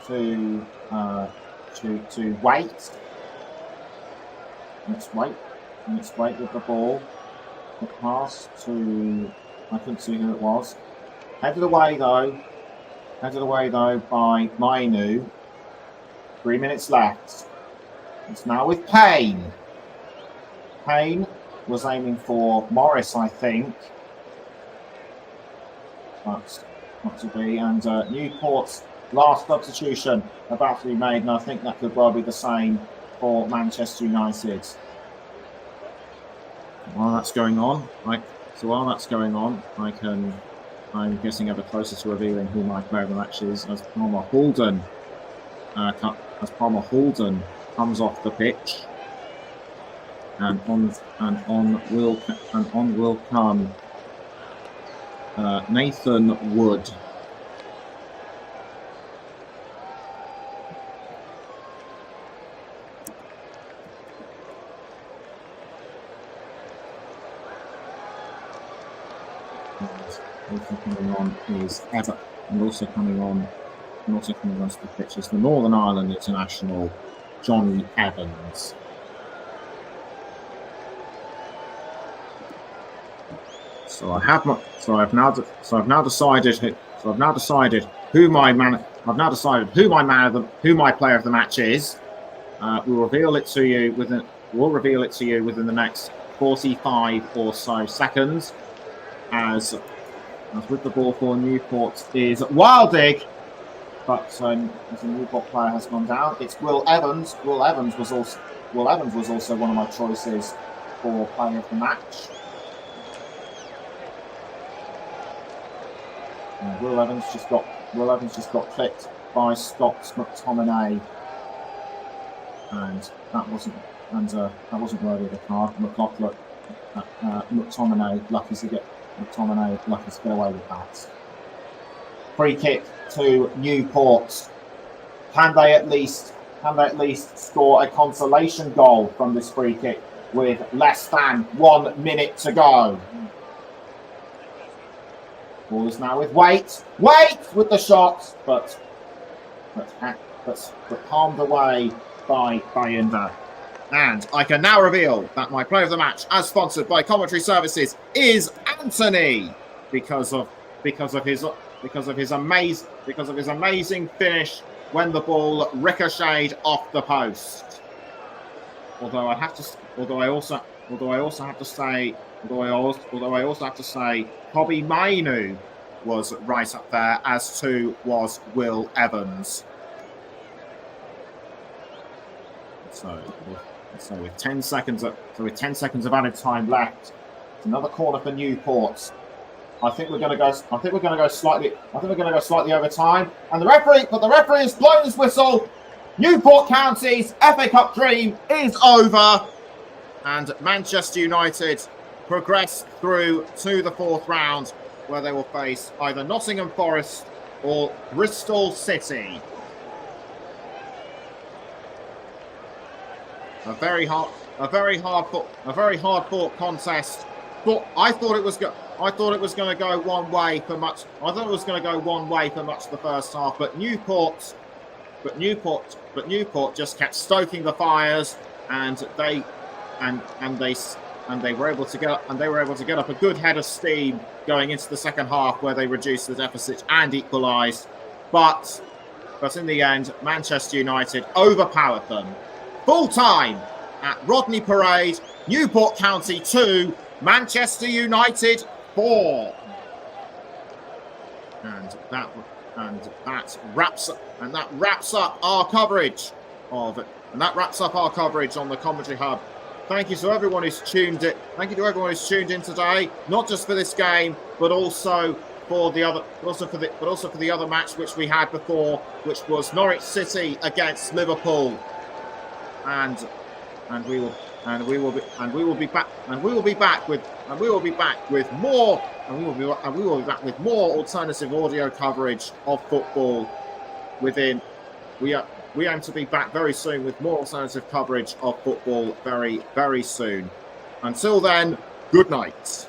to Wait. Let's wait with the ball. The pass to, I couldn't see who it was. Headed away though by Mainu. 3 minutes left. It's now with Payne. Payne was aiming for Morris, I think. That's not to be. And Newport's last substitution about to be made, and I think that could well be the same for Manchester United. While that's going on, I'm getting ever closer to revealing who my player of the match is as Palmer Halden comes off the pitch, and on will come Nathan Wood. Also coming on is Ever, and also coming on to the pitch is the Northern Ireland international Johnny Evans. I've now decided who my player of the match is. We'll reveal it to you within the next 45 or so seconds. As with the ball for Newport is Wildig, but as a Newport player has gone down. It's Will Evans. Will Evans was also one of my choices for player of the match. Will Evans just got clipped by Scott McTominay, and that wasn't worthy of the card. McTominay lucky to get away with that. Free kick to Newport. Can they at least score a consolation goal from this free kick with less than 1 minute to go? Ball is now with Wait with the shot, but palmed away by Bayinda. And I can now reveal that my player of the match, as sponsored by Commentary Services, is Anthony, because of his amazing finish when the ball ricocheted off the post. Although I also have to say, Kobe Mainu was right up there, as too was Will Evans. So with 10 seconds of added time left, it's another corner for Newport. I think we're going to go slightly over time, and the referee has blown his whistle. Newport County's FA Cup dream is over, and Manchester United progress through to the fourth round, where they will face either Nottingham Forest or Bristol City. A very hard fought contest. But I thought it was going to go one way for much. Of the first half. But Newport just kept stoking the fires, and they were able to get up a good head of steam going into the second half, where they reduced the deficit and equalised. But in the end, Manchester United overpowered them. Full time at Rodney Parade, Newport County 2, Manchester United 4. And that wraps up our coverage on the Commentary Hub. Thank you to everyone who's tuned in today, not just for this game, but also for the other match which we had before, which was Norwich City against Liverpool. And we will be back with more alternative audio coverage of football. We aim to be back very soon with more alternative coverage of football very, very soon. Until then, good night.